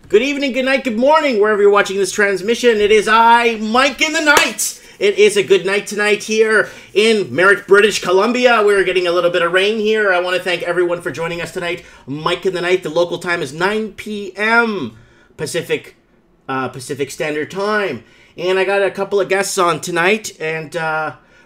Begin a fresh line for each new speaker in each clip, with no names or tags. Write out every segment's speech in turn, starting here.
Good evening, good night, good morning, wherever you're watching this transmission. It is I, Mike in the Night. It is a good night tonight here in Merritt, British Columbia. We're getting a little bit of rain here. I want to thank everyone for joining us tonight. Mike in the Night, the local time is 9 p.m. Pacific Standard Time. And I got a couple of guests on tonight, and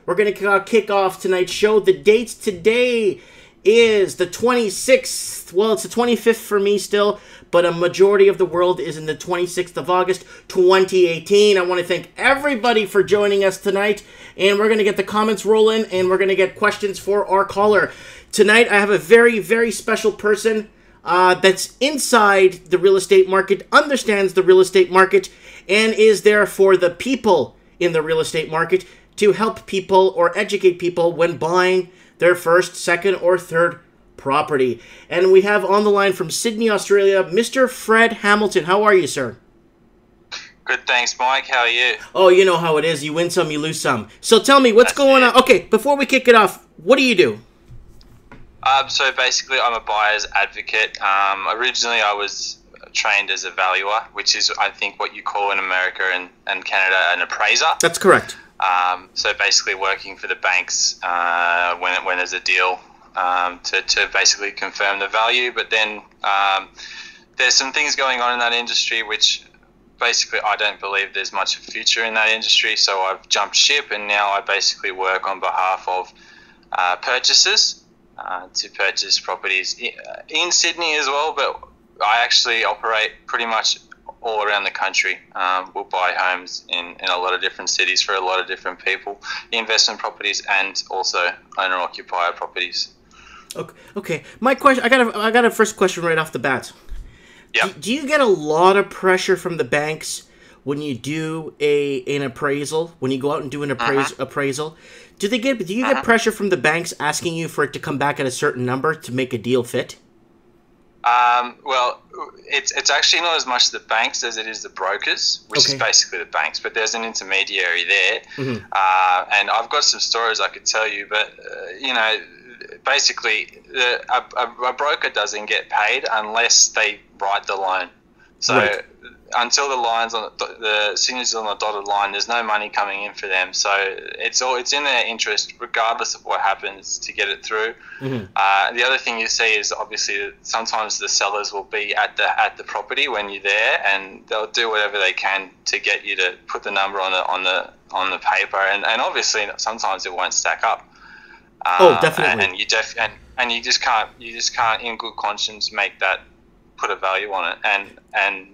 we're going to kick off tonight's show. The dates today is the 26th. Well, it's the 25th for me still, but a majority of the world is in the 26th of August, 2018. I want to thank everybody for joining us tonight, and we're going to get the comments rolling, and we're going to get questions for our caller. Tonight, I have a very, very special person that's inside the real estate market, understands the real estate market, and is there for the people in the real estate market to help people or educate people when buying their first, second, or third property. And we have on the line from Sydney, Australia, Mr. Fred Hamilton. How are you, sir?
Good, thanks, Mike. How are you?
Oh, you know how it is. You win some, you lose some. So tell me, what's going on? Okay, before we kick it off, what do you do?
So basically, I'm a buyer's advocate. Originally, I was trained as a valuer, which is, I think, what you call in America and Canada an appraiser.
That's correct.
So basically working for the banks when there's a deal to basically confirm the value. But then there's some things going on in that industry which basically I don't believe there's much future in that industry. So I've jumped ship, and now I basically work on behalf of purchasers to purchase properties in Sydney as well. But I actually operate pretty much all around the country. We'll buy homes in a lot of different cities for a lot of different people, investment properties and also owner-occupier properties.
Okay. My question, I got a first question right off the bat.
Yeah.
Do you get a lot of pressure from the banks when you do an appraisal? When you go out and do an appraisal, do you get pressure from the banks asking you for it to come back at a certain number to make a deal fit?
Well, it's actually not as much the banks as it is the brokers, which is basically the banks, but there's an intermediary there. And I've got some stories I could tell you, but, basically a broker doesn't get paid unless they write the loan. So until the line's on the signature's on the dotted line, there's no money coming in for them. So it's in their interest, regardless of what happens, to get it through. The other thing you see is obviously that sometimes the sellers will be at the property when you're there, and they'll do whatever they can to get you to put the number on the paper, and obviously sometimes it won't stack up.
Definitely.
And you just can't in good conscience put a value on it, and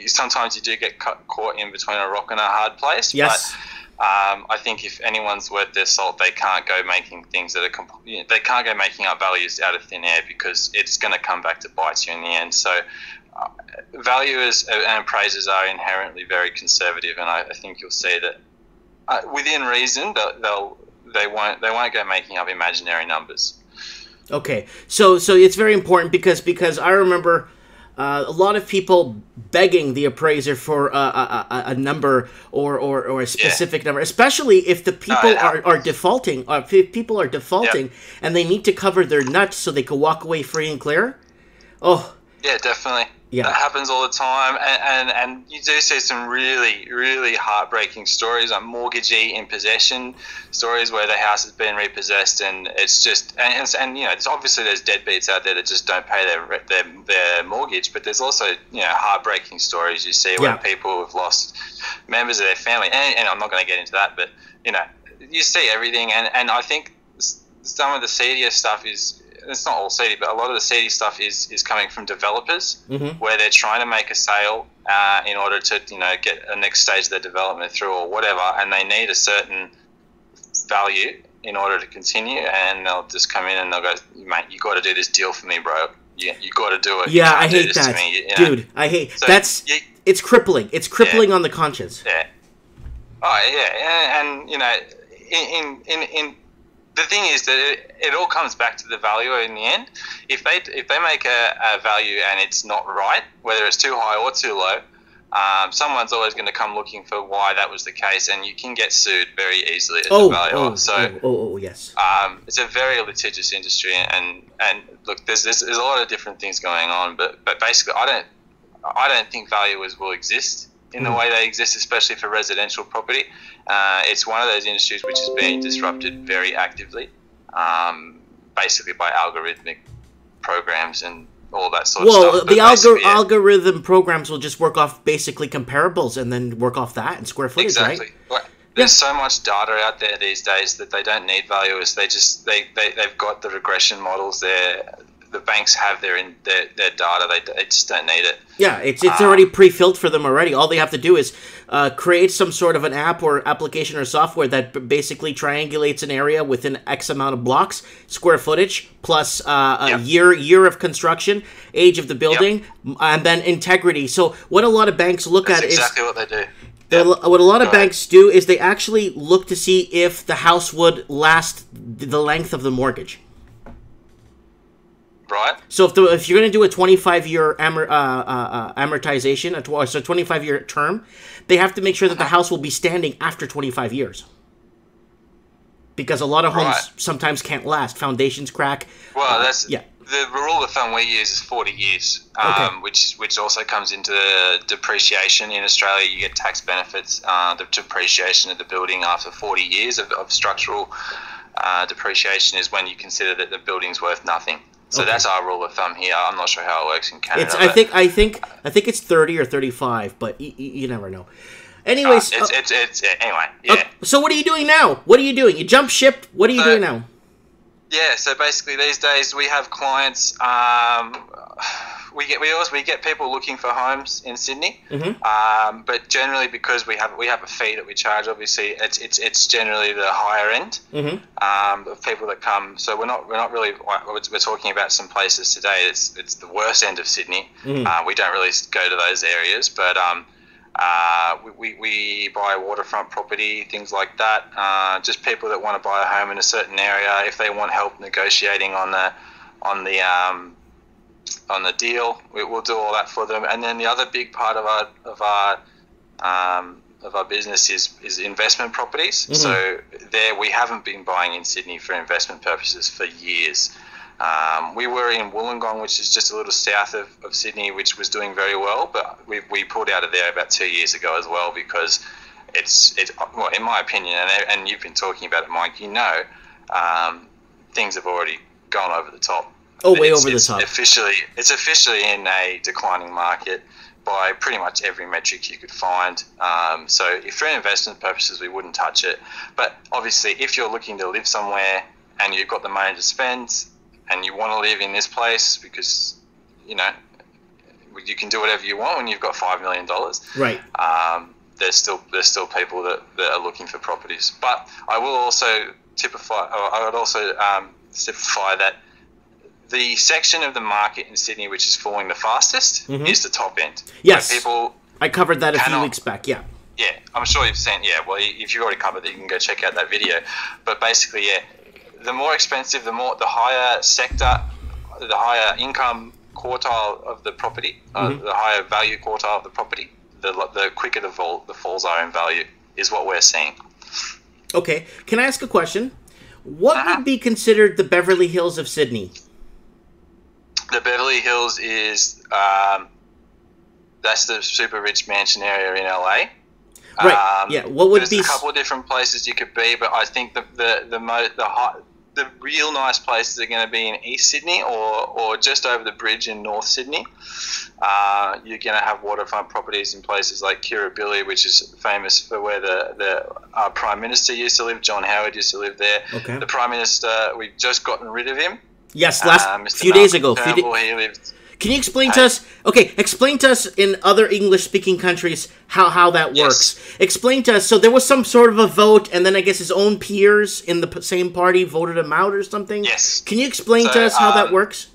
sometimes you do get caught in between a rock and a hard place.
Yes.
But I think if anyone's worth their salt, they can't go making things that are they can't go making up values out of thin air, because it's going to come back to bite you in the end. So valuers and appraisers are inherently very conservative, and I think you'll see that within reason they won't go making up imaginary numbers. Okay,
so it's very important because I remember a lot of people begging the appraiser for a number or a specific number, especially if the people are defaulting. If people are defaulting and they need to cover their nuts so they can walk away free and clear. Oh,
yeah, definitely. Yeah. That happens all the time, and you do see some really, really heartbreaking stories, like mortgagee in possession stories where the house has been repossessed, and it's just and it's obviously there's deadbeats out there that just don't pay their mortgage, but there's also heartbreaking stories you see where people have lost members of their family, and I'm not going to get into that, but you see everything, and I think some of the seedier stuff is. It's not all seedy, but a lot of the seedy stuff is coming from developers, where they're trying to make a sale in order to get the next stage of their development through or whatever, and they need a certain value in order to continue, and they'll just come in and they'll go, mate, you got to do this deal for me, bro. You got to do it.
Yeah, I hate that, dude. I hate that's. It's crippling. It's crippling on the conscience.
Yeah. Oh yeah, and in the thing is that it all comes back to the valuer in the end. If they make a value and it's not right, whether it's too high or too low, someone's always going to come looking for why that was the case, and you can get sued very easily as a valuer.
Yes.
It's a very litigious industry, and look, there's a lot of different things going on, but basically, I don't think valuers will exist in the way they exist, especially for residential property. It's one of those industries which is being disrupted very actively, basically by algorithmic programs and all that sort of stuff.
Well, the algorithm programs will just work off basically comparables and then work off that and square footage,
exactly.
Right?
There's so much data out there these days that they don't need valuers. They've got the regression models there. The banks have their data. They just don't need it.
Yeah, it's already pre-filled for them already. All they have to do is create some sort of an app or application or software that basically triangulates an area within X amount of blocks, square footage, plus a year of construction, age of the building, and then integrity. So what a lot of banks look at is
exactly what they do.
What a lot of banks do is they actually look to see if the house would last the length of the mortgage.
Right.
So if you're going to do a 25-year amortization, so 25-year term, they have to make sure that the house will be standing after 25 years. Because a lot of homes sometimes can't last. Foundations crack.
Well, the rule of thumb we use is 40 years, which also comes into depreciation. In Australia, you get tax benefits. The depreciation of the building after 40 years of structural depreciation is when you consider that the building's worth nothing. So that's our rule of thumb here. I'm not sure how it works in Canada.
I think it's 30 or 35, but you never know. Anyways,
anyway. Yeah.
So what are you doing now? What are you doing? You jump ship. What are you doing now?
Yeah. So basically, these days we have clients. We get people looking for homes in Sydney, but generally because we have a fee that we charge. Obviously, it's generally the higher end of people that come. So we're not really we're talking about some places today. It's the worst end of Sydney. We don't really go to those areas, but we buy waterfront property, things like that. Just people that want to buy a home in a certain area. If they want help negotiating on the deal, we'll do all that for them. And then the other big part of our business is investment properties. So there we haven't been buying in Sydney for investment purposes for years. We were in Wollongong, which is just a little south of Sydney, which was doing very well, but we pulled out of there about 2 years ago as well, because it's well, in my opinion, and you've been talking about it, Mike, things have already gone over the top.
Way over the top.
It's officially in a declining market by pretty much every metric you could find. So if for investment purposes, we wouldn't touch it. But obviously, if you're looking to live somewhere and you've got the money to spend and you want to live in this place because, you can do whatever you want when you've got $5 million.
Right.
There's still people that are looking for properties. But I will also typify that the section of the market in Sydney which is falling the fastest is the top end.
Yes, I covered that a few weeks back, Yeah,
I'm sure you've seen, well, if you've already covered it, you can go check out that video. But basically, the more expensive, the higher sector, the higher income quartile of the property, the higher value quartile of the property, the quicker the falls are in value is what we're seeing.
Okay, can I ask a question? What would be considered the Beverly Hills of Sydney?
The Beverly Hills is that's the super rich mansion area in LA.
Right. What would
there's
be
a couple of different places you could be, but I think the real nice places are going to be in East Sydney or just over the bridge in North Sydney. You're going to have waterfront properties in places like Kirribilli, which is famous for where our Prime Minister used to live. John Howard used to live there. Okay. The Prime Minister, we've just gotten rid of him.
Yes, few days ago.
He lived.
Can you explain to us? Okay, explain to us in other English-speaking countries how that works. Yes. Explain to us. So there was some sort of a vote, and then I guess his own peers in the same party voted him out or something.
Yes.
Can you explain to us how that works?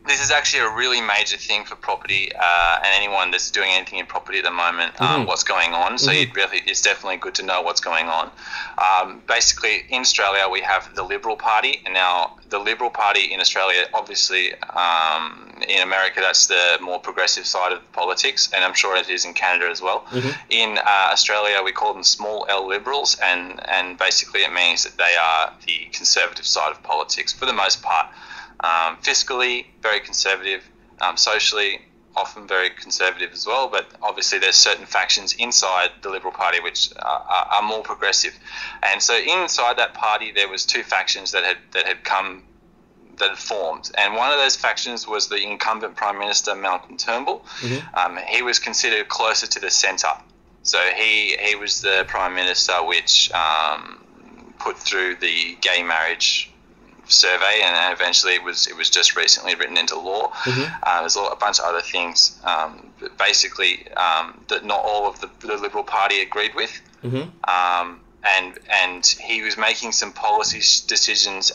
This is actually a really major thing for property, and anyone that's doing anything in property at the moment, what's going on. So it's definitely good to know what's going on. Basically, in Australia, we have the Liberal Party, and now the Liberal Party in Australia, obviously, in America, that's the more progressive side of politics, and I'm sure it is in Canada as well. In Australia, we call them small L Liberals, and basically it means that they are the conservative side of politics for the most part. Fiscally, very conservative. Socially, often very conservative as well, but obviously there's certain factions inside the Liberal Party which are more progressive. And so inside that party there was two factions that had formed, and one of those factions was the incumbent Prime Minister Malcolm Turnbull. He was considered closer to the centre, so he was the Prime Minister which put through the gay marriage survey, and eventually it was just recently written into law. There's a bunch of other things, but basically that not all of the Liberal Party agreed with. And he was making some policy decisions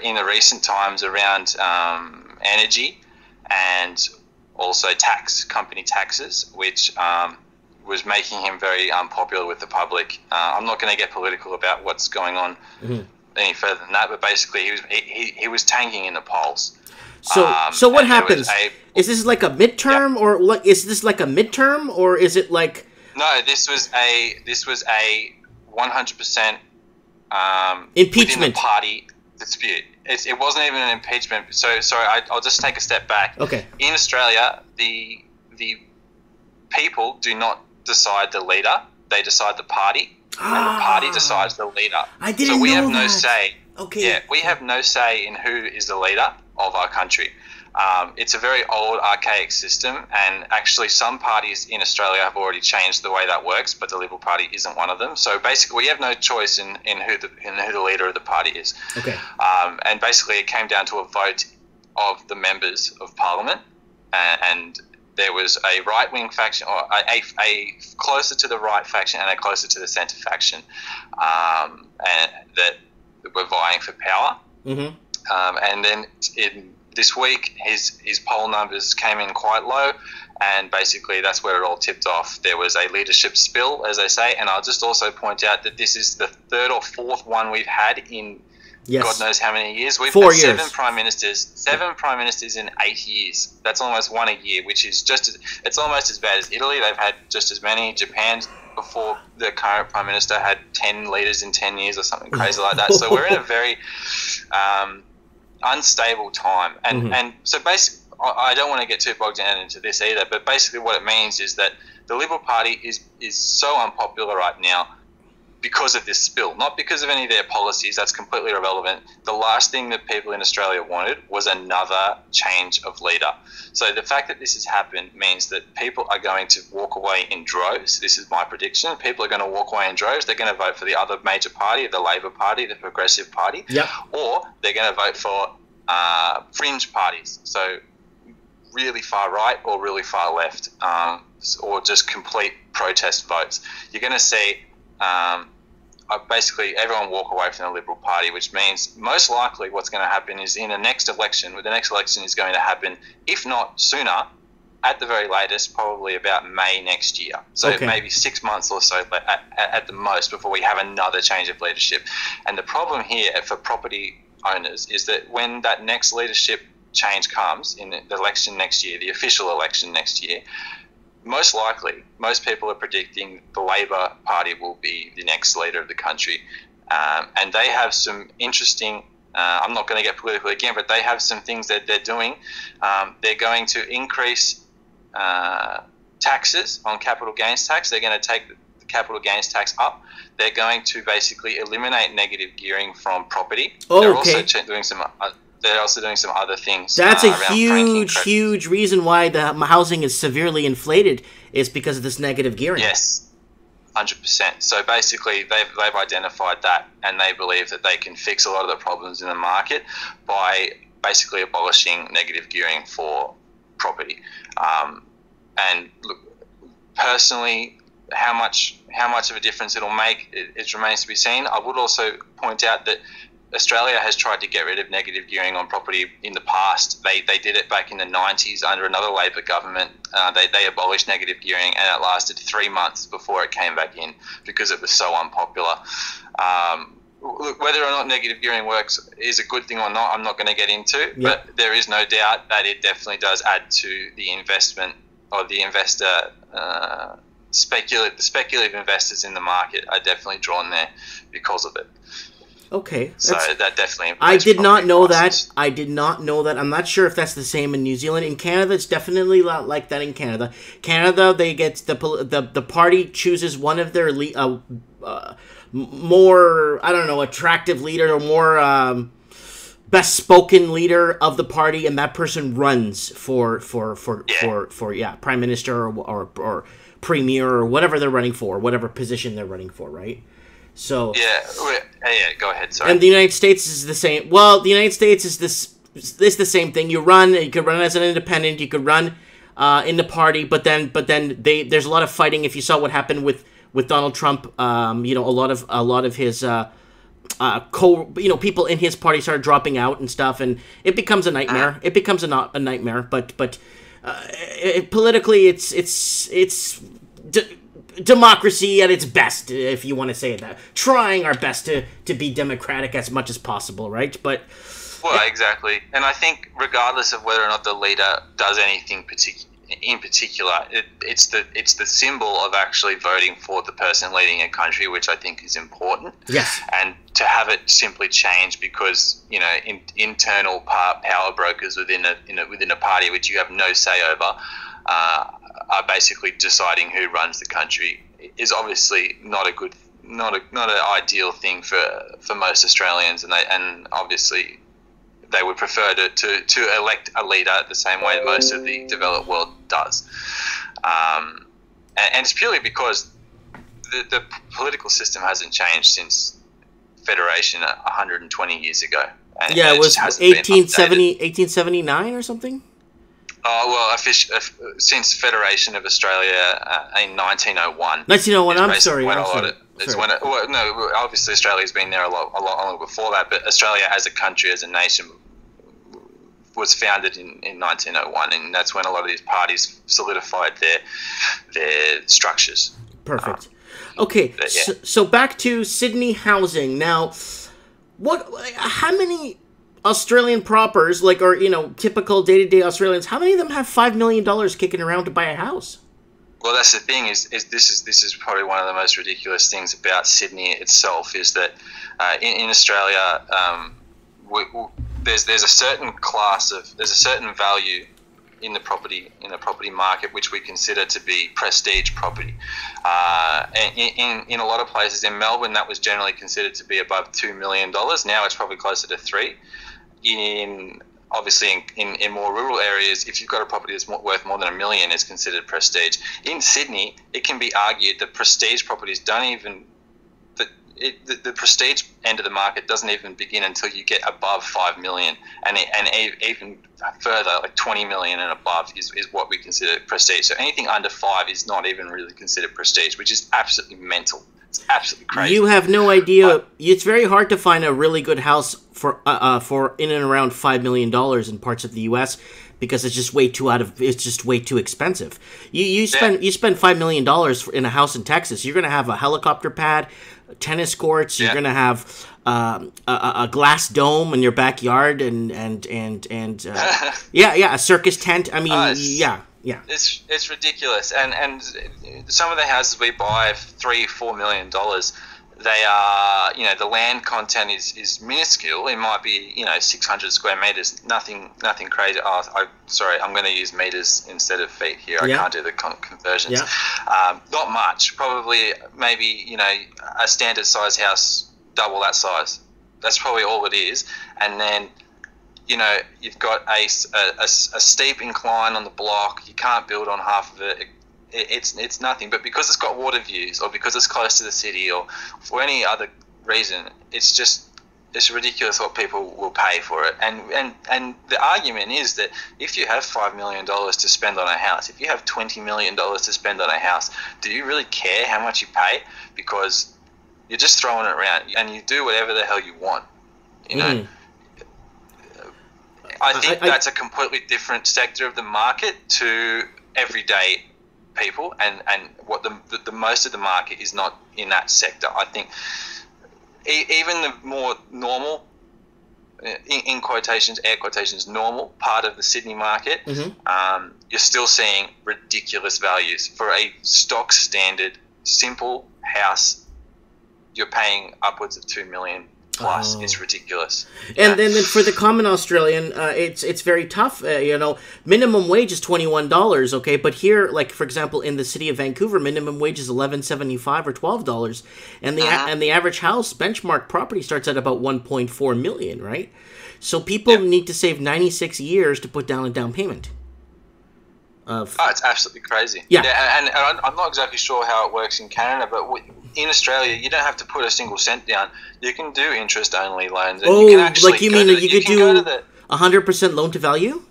in the recent times around energy and also company taxes, which was making him very unpopular with the public. I'm not going to get political about what's going on any further than that, but basically he was tanking in the polls.
So what happens? Is this like a midterm, or is this like a midterm, or is it like? No,
this was a 100%
impeachment
within the party dispute. It wasn't even an impeachment. So sorry, I'll just take a step back.
Okay.
In Australia, the people do not decide the leader; they decide the party. And the party decides the leader.
I didn't know that. So we have no say.
Okay. Yeah, we have no say in who is the leader of our country. It's a very old, archaic system, and actually some parties in Australia have already changed the way that works, but the Liberal Party isn't one of them. So basically we have no choice in who the leader of the party is.
Okay.
And basically it came down to a vote of the members of Parliament, and there was a right-wing faction, or a closer to the right faction and a closer to the centre faction, and that were vying for power. And then this week, his poll numbers came in quite low, and basically that's where it all tipped off. There was a leadership spill, as they say, and I'll just also point out that this is the third or fourth one we've had in God knows how many years. We've had 7 prime ministers in 8 years. That's almost one a year, which is it's almost as bad as Italy. They've had just as many. Japan, before the current prime minister, had 10 leaders in 10 years or something crazy like that. So we're in a very unstable time. And so basically, I don't want to get too bogged down into this either, but basically what it means is that the Liberal Party is so unpopular right now because of this spill, not because of any of their policies. That's completely irrelevant. The last thing that people in Australia wanted was another change of leader. So the fact that this has happened means that people are going to walk away in droves. This is my prediction. People are going to walk away in droves. They're going to vote for the other major party, the Labor Party, the Progressive Party, or they're going to vote for fringe parties. So really far right or really far left, or just complete protest votes. You're going to see basically everyone walk away from the Liberal Party, which means most likely what's going to happen is in the next election, the next election is going to happen, if not sooner, at the very latest, probably about May next year. So maybe 6 months or so at the most before we have another change of leadership. And the problem here for property owners is that when that next leadership change comes in the election next year, the official election next year, most likely, most people are predicting the Labor Party will be the next leader of the country. And they have some interesting, I'm not going to get political again, but they have some things that they're doing. They're going to increase taxes on capital gains tax. They're going to take the capital gains tax up. They're going to basically eliminate negative gearing from property. They're also doing some other things.
That's a huge reason why the housing is severely inflated, is because of this negative gearing.
Yes, 100%. So basically, they've identified that, and they believe that they can fix a lot of the problems in the market by basically abolishing negative gearing for property. And look, personally, how much of a difference it'll make, it remains to be seen. I would also point out that Australia has tried to get rid of negative gearing on property in the past. They did it back in the 90s under another Labor government. They abolished negative gearing, and it lasted 3 months before it came back in because it was so unpopular. Look, whether or not negative gearing works is a good thing or not, I'm not going to get into, but there is no doubt that it definitely does add to the investment or the investor speculative investors in the market are definitely drawn there because of it.
Okay.
So that definitely.
I did not know
prices.
that. I did not know that. I'm not sure if that's the same in New Zealand. In Canada, it's definitely like that in Canada. Canada, they get the party chooses one of their more, I don't know, attractive leader or more best spoken leader of the party, and that person runs for prime minister or premier or whatever they're running for, whatever position they're running for, right? So
go ahead. Sorry.
And the United States is the same. Well, the United States is the same thing. You could run as an independent. You could run in the party, but then there's a lot of fighting. If you saw what happened with Donald Trump, a lot of his people in his party started dropping out and stuff, and it becomes a nightmare. It becomes a nightmare. But politically, it's democracy at its best, if you want to say it that. Trying our best to be democratic as much as possible, right?
Exactly. And I think regardless of whether or not the leader does anything in particular, it's the symbol of actually voting for the person leading a country, which I think is important.
Yes.
And to have it simply change because internal power brokers within a party which you have no say over are basically deciding who runs the country is obviously not an ideal thing for most Australians, and obviously they would prefer to elect a leader the same way that most of the developed world does, and it's purely because the political system hasn't changed since Federation 120 years ago. And
it was 1879 or something.
Since Federation of Australia in 1901.
1901. I'm sorry.
Obviously Australia's been there a lot longer before that, but Australia as a country, as a nation, was founded in 1901, and that's when a lot of these parties solidified their structures.
Perfect. Okay, so back to Sydney housing now. How many Australian propers, typical day-to-day Australians, how many of them have $5 million kicking around to buy a house?
Well, that's the thing. Is this is probably one of the most ridiculous things about Sydney itself is that in Australia, there's a certain there's a certain value in the property market which we consider to be prestige property. In a lot of places in Melbourne, that was generally considered to be above $2 million. Now it's probably closer to $3 million. Obviously, in more rural areas, if you've got a property that's worth more than $1 million, it's considered prestige. In Sydney, it can be argued that prestige properties don't even the prestige end of the market doesn't even begin until you get above $5 million, and even further, like $20 million and above is what we consider prestige. So anything under 5 is not even really considered prestige, which is absolutely mental. It's absolutely crazy.
You have no idea. It's very hard to find a really good house for in and around $5 million in parts of the U.S. because it's just way too expensive. You spend $5 million in a house in Texas, you're going to have a helicopter pad, tennis courts. You're going to have a glass dome in your backyard and a circus tent. I mean,
It's ridiculous, and some of the houses we buy $3-4 million, they are, the land content is minuscule. It might be 600 square meters, nothing crazy. Sorry, I'm going to use meters instead of feet here. I can't do the conversions. Not much, probably maybe a standard size house, double that size. That's probably all it is, and then. You've got a steep incline on the block. You can't build on half of it. It's nothing. But because it's got water views, or because it's close to the city, or for any other reason, it's ridiculous what people will pay for it. And the argument is that if you have $5 million to spend on a house, if you have $20 million to spend on a house, do you really care how much you pay? Because you're just throwing it around, and you do whatever the hell you want. I think that's a completely different sector of the market to everyday people, and what the most of the market is not in that sector. I think even the more normal, in quotations, air quotations, normal part of the Sydney market, you're still seeing ridiculous values. For a stock standard, simple house, you're paying upwards of $2 million plus. It's ridiculous.
And then for the common Australian, it's very tough. Minimum wage is $21. Okay, but here, like for example, in the city of Vancouver, minimum wage is $11.75 or $12, and the average house benchmark property starts at about $1.4 million. Right, so people need to save 96 years to put down a down payment.
It's absolutely crazy.
Yeah,
and I'm not exactly sure how it works in Canada, but in Australia, you don't have to put a single cent down. You can do interest-only loans. And you can actually
you could do 100% loan to value?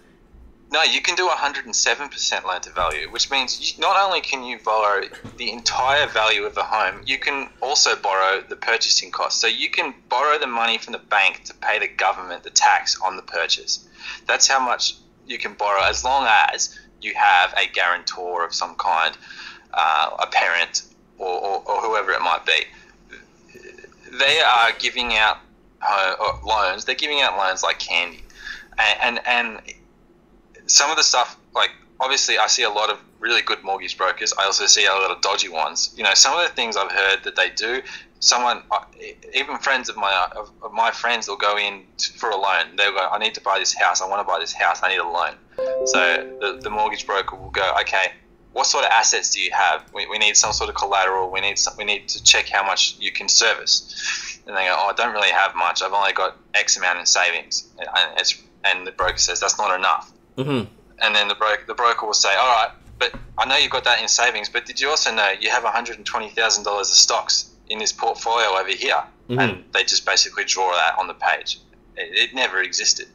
No, you can do 107% loan to value, which means not only can you borrow the entire value of the home, you can also borrow the purchasing cost. So you can borrow the money from the bank to pay the government the tax on the purchase. That's how much you can borrow, as long as you have a guarantor of some kind, a parent, or whoever it might be. They are giving out loans. They're giving out loans like candy, and some of the stuff, like obviously, I see a lot of really good mortgage brokers. I also see a lot of dodgy ones. Some of the things I've heard that they do. Even friends of my friends will go in for a loan. They'll go, I need to buy this house. I want to buy this house. I need a loan. So the mortgage broker will go, okay, what sort of assets do you have? We need some sort of collateral. We need to check how much you can service. And they go, I don't really have much. I've only got X amount in savings. And the broker says, that's not enough. Mm-hmm. And then the broker will say, all right, but I know you've got that in savings, but did you also know you have $120,000 of stocks in this portfolio over here? Mm-hmm. And they just basically draw that on the page. It never existed.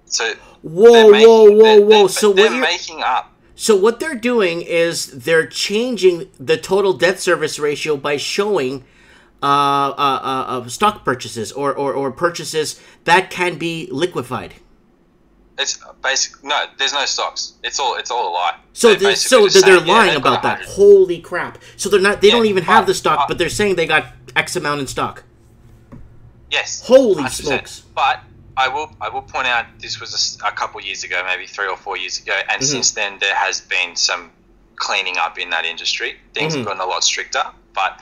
So
whoa. So
they're making up.
So what they're doing is they're changing the total debt service ratio by showing stock purchases or purchases that can be liquidified.
It's no. There's no stocks. It's all a lie.
So they're lying about that. Holy crap! So they're not. They don't even have the stock, but they're saying they got X amount in stock.
Yes.
Holy 100%. Smokes!
But I will point out this was a couple years ago, maybe 3 or 4 years ago, and since then there has been some cleaning up in that industry. Things have gotten a lot stricter, but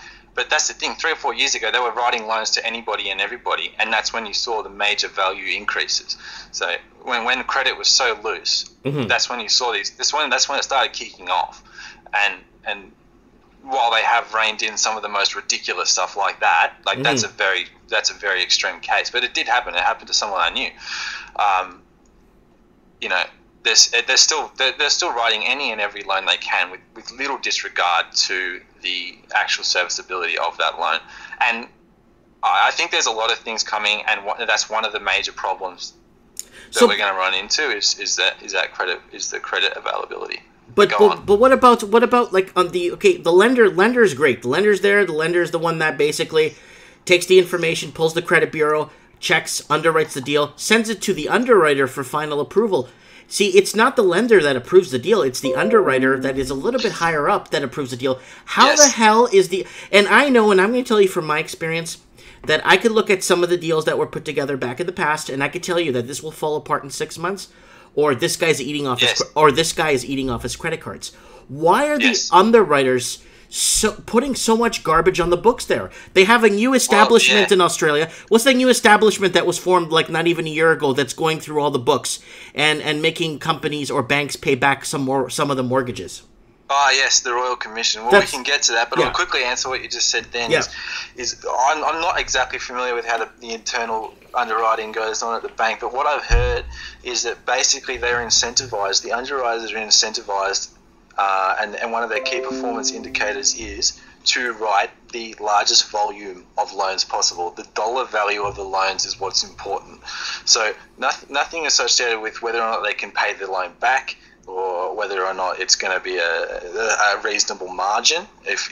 that's the thing. 3 or 4 years ago, they were writing loans to anybody and everybody, and that's when you saw the major value increases. So when credit was so loose, that's when you saw these. That's when it started kicking off, and while they have reined in some of the most ridiculous stuff like that, that's a very extreme case. But it did happen. It happened to someone I knew. They're still writing any and every loan they can with little disregard to the actual serviceability of that loan. And I think there's a lot of things coming, and that's one of the major problems that we're going to run into is the credit availability.
But what about like on the lender's great. The lender's there. The lender's the one that basically takes the information, pulls the credit bureau, checks, underwrites the deal, sends it to the underwriter for final approval. See, it's not the lender that approves the deal. It's the underwriter that is a little bit higher up that approves the deal. How the hell is the... And I know, and I'm going to tell you from my experience, that I could look at some of the deals that were put together back in the past, and I could tell you that this will fall apart in 6 months, or this guy's eating off this guy is eating off his credit cards. Why are the underwriters putting so much garbage on the books there? They have a new establishment in Australia. What's the new establishment that was formed like not even a year ago that's going through all the books and making companies or banks pay back some of the mortgages?
Oh, yes, the Royal Commission. Well, we can get to that, but I'll quickly answer what you just said then. Yeah. I'm not exactly familiar with how the internal underwriting goes on at the bank, but what I've heard is that basically they're incentivized, the underwriters are incentivized, and one of their key performance indicators is to write the largest volume of loans possible. The dollar value of the loans is what's important. So nothing associated with whether or not they can pay the loan back, or whether or not it's going to be a reasonable margin if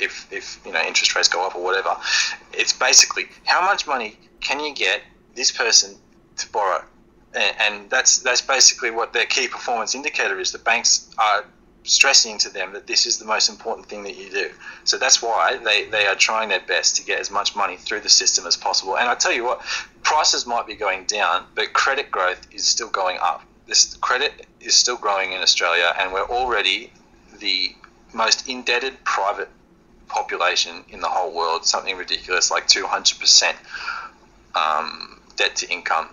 interest rates go up or whatever. It's basically how much money can you get this person to borrow, and that's basically what their key performance indicator is. The banks are stressing to them that this is the most important thing that you do. So that's why they are trying their best to get as much money through the system as possible. And I tell you what, prices might be going down, but credit growth is still going up. This credit is still growing in Australia, and we're already the most indebted private population in the whole world, something ridiculous like 200%. debt to income.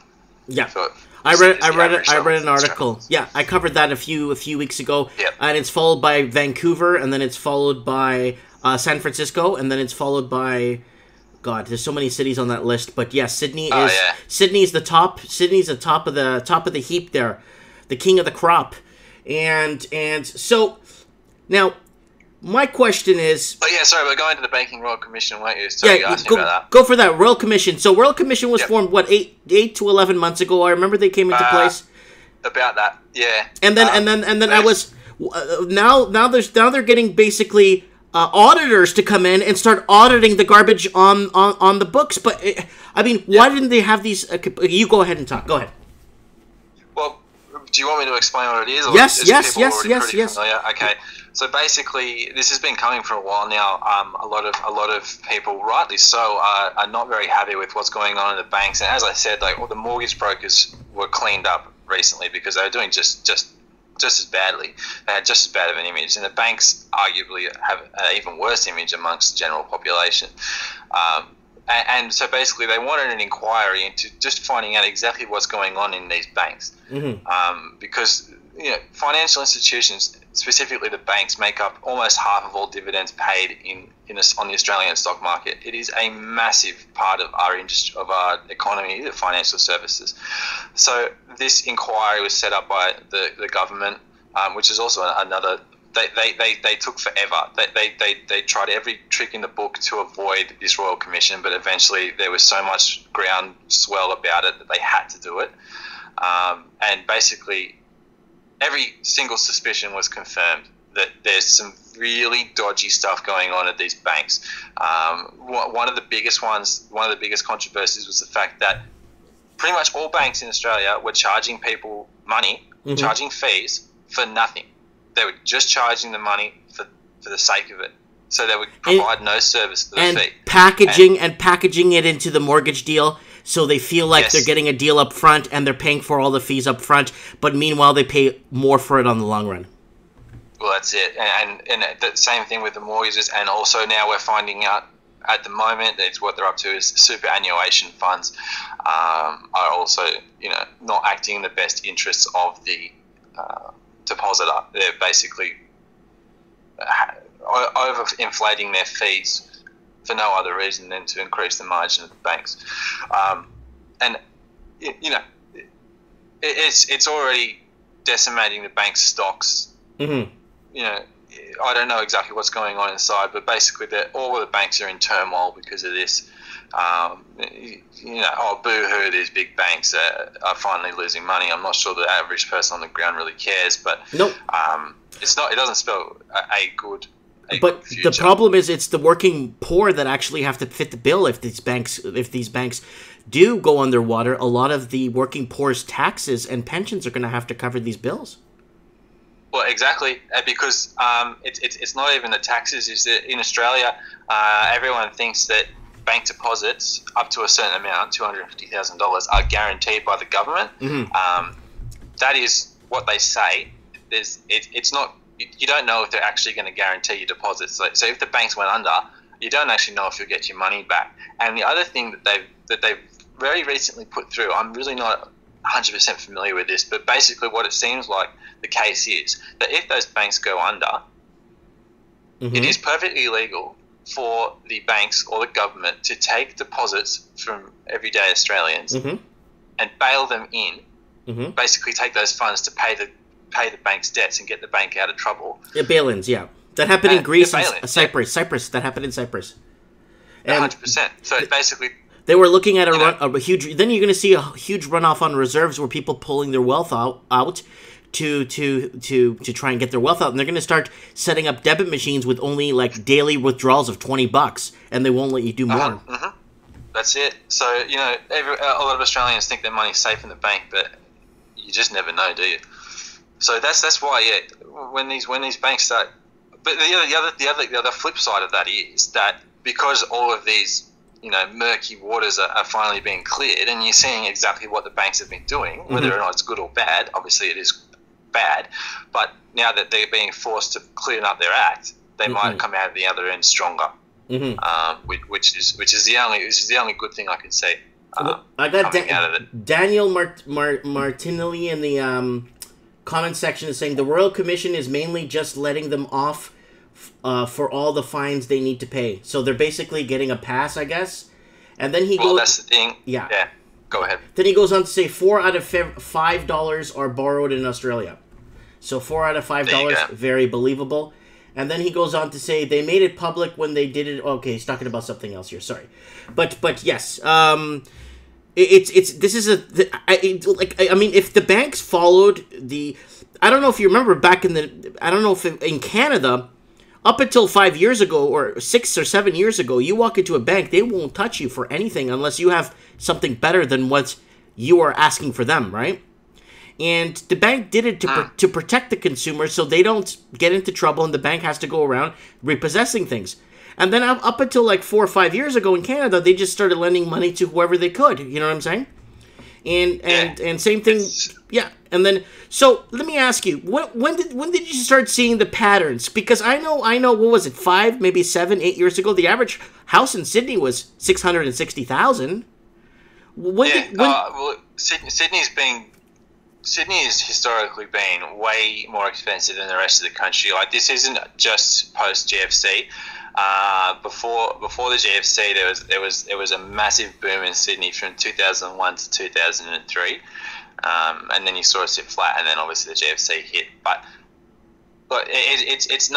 Yeah.
For,
I read an article. Yeah, I covered that a few weeks ago.
Yep.
And it's followed by Vancouver, and then it's followed by San Francisco, and then it's followed by, God, there's so many cities on that list. But yeah, Sydney's the top. Sydney's the top of the heap there, the king of the crop, and so now. My question is...
Oh, yeah, sorry, we're going to the Banking Royal Commission, weren't you? So you asked me about that.
Go for that, Royal Commission. So Royal Commission was formed, what, 8 to 11 months ago? I remember they came into place.
About that, yeah.
And then I was... Now they're getting basically auditors to come in and start auditing the garbage on the books. But, I mean, why didn't they have these... you go ahead and talk. Go ahead.
Well, do you want me to explain what it is? Or
Yes.
Okay. So basically, this has been coming for a while now. A lot of people, rightly so, are not very happy with what's going on in the banks. And as I said, like all the mortgage brokers were cleaned up recently because they were doing just as badly. They had just as bad of an image, and the banks arguably have an even worse image amongst the general population. And so basically, they wanted an inquiry into just finding out exactly what's going on in these banks, because financial institutions, specifically the banks, make up almost half of all dividends paid on the Australian stock market. It is a massive part of our industry, of our economy, the financial services. So this inquiry was set up by the government, which is also another. They took forever. They tried every trick in the book to avoid this Royal Commission, but eventually there was so much groundswell about it that they had to do it. And basically, every single suspicion was confirmed that there's some really dodgy stuff going on at these banks. One of the biggest controversies was the fact that pretty much all banks in Australia were charging people money, charging fees for nothing. They were just charging the money for the sake of it. So they would provide no service for the fee. Packaging it into the mortgage deal, so they feel like they're getting a deal up front and they're paying for all the fees up front, but meanwhile they pay more for it on the long run. Well, that's it. And the same thing with the mortgages. And also now we're finding out at the moment that what they're up to is superannuation funds are also, not acting in the best interests of the depositor. They're basically overinflating their fees for no other reason than to increase the margin of the banks. And it's already decimating the bank's stocks. I don't know exactly what's going on inside, but basically all of the banks are in turmoil because of this. Boo-hoo, these big banks are finally losing money. I'm not sure the average person on the ground really cares, but
nope.
It doesn't spell a good
future. The problem is it's the working poor that actually have to fit the bill. If these banks do go underwater, a lot of the working poor's taxes and pensions are going to have to cover these bills.
Well, exactly, because it's not even the taxes. Is that in Australia, everyone thinks that bank deposits up to a certain amount, $250,000, are guaranteed by the government. That is what they say. It's not. You don't know if they're actually going to guarantee your deposits. So if the banks went under, you don't actually know if you'll get your money back. And the other thing that they've very recently put through, I'm really not 100% familiar with this, but basically what it seems like the case is that if those banks go under, it is perfectly legal for the banks or the government to take deposits from everyday Australians and bail them in, basically take those funds to pay the bank's debts and get the bank out of trouble. Yeah,
bail-ins, yeah. That happened in Greece and Cyprus. That happened in Cyprus.
100%. So basically...
They were looking at a huge... Then you're going to see a huge runoff on reserves where people pulling their wealth out to try and get their wealth out. And they're going to start setting up debit machines with only like daily withdrawals of $20, and they won't let you do more.
That's it. So, a lot of Australians think their money's safe in the bank, but you just never know, do you? So that's why, when these banks start... But the other flip side of that is that because all of these murky waters are finally being cleared, and you're seeing exactly what the banks have been doing, whether or not it's good or bad. Obviously it is bad, but now that they're being forced to clean up their act, they might come out of the other end stronger, which is the only good thing I can see.
I got
out of it.
Daniel Martinelli in the comment section is saying the Royal Commission is mainly just letting them off for all the fines they need to pay. So they're basically getting a pass, I guess. And then
that's the thing.
Yeah.
Go ahead.
Then he goes on to say $4 out of $5 are borrowed in Australia. So $4 out of $5, very believable. And then he goes on to say they made it public when they did it. Okay, he's talking about something else here. Sorry, but yes, this is I mean, if the banks followed the, I don't know if you remember back in the, I don't know if in Canada, up until 5 years ago or 6 or 7 years ago, you walk into a bank, they won't touch you for anything unless you have something better than what you are asking for them, right? And the bank did it to protect the consumer so they don't get into trouble and the bank has to go around repossessing things. And then up until like 4 or 5 years ago in Canada, they just started lending money to whoever they could. You know what I'm saying? And same thing, yeah. And then, so let me ask you, when did you start seeing the patterns? Because I know, what was it, 5, maybe 7, 8 years ago, the average house in Sydney was $660,000.
Sydney has historically been way more expensive than the rest of the country. Like, this isn't just post GFC. Before the GFC, there was a massive boom in Sydney from 2001 to 2003, and then you sort of sit flat, and then obviously the GFC hit. But it's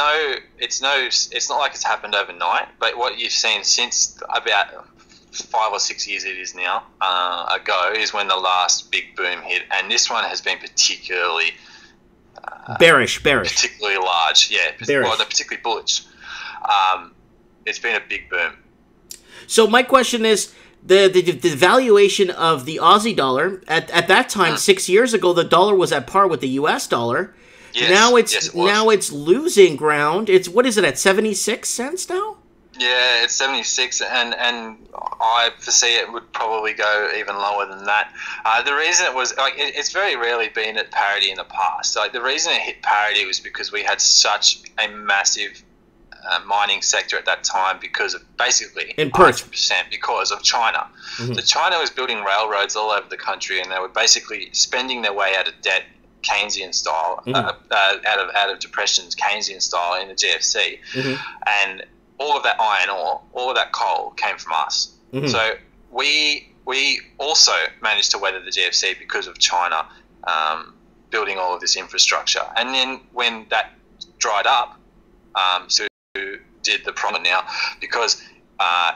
not like it's happened overnight. But what you've seen since about 5 or 6 years it is now ago is when the last big boom hit, and this one has been particularly
bearish,
particularly large,
bearish.
Well, they're particularly bullish. It's been a big boom.
So my question is, the valuation of the Aussie dollar at that time 6 years ago, the dollar was at par with the US dollar.
Yes,
now it's losing ground. It's, what is it, at 76 cents now?
Yeah, it's 76, and I foresee it would probably go even lower than that. The reason it was, like, it's very rarely been at parity in the past. Like, the reason it hit parity was because we had such a massive mining sector at that time because of basically
in Perth,
100% because of China. Mm-hmm. So China was building railroads all over the country, and they were basically spending their way out of debt, Keynesian style, out of depressions, Keynesian style in the GFC, and all of that iron ore, all of that coal came from us. Mm-hmm. So we also managed to weather the GFC because of China building all of this infrastructure. And then when that dried up, so did the problem now, because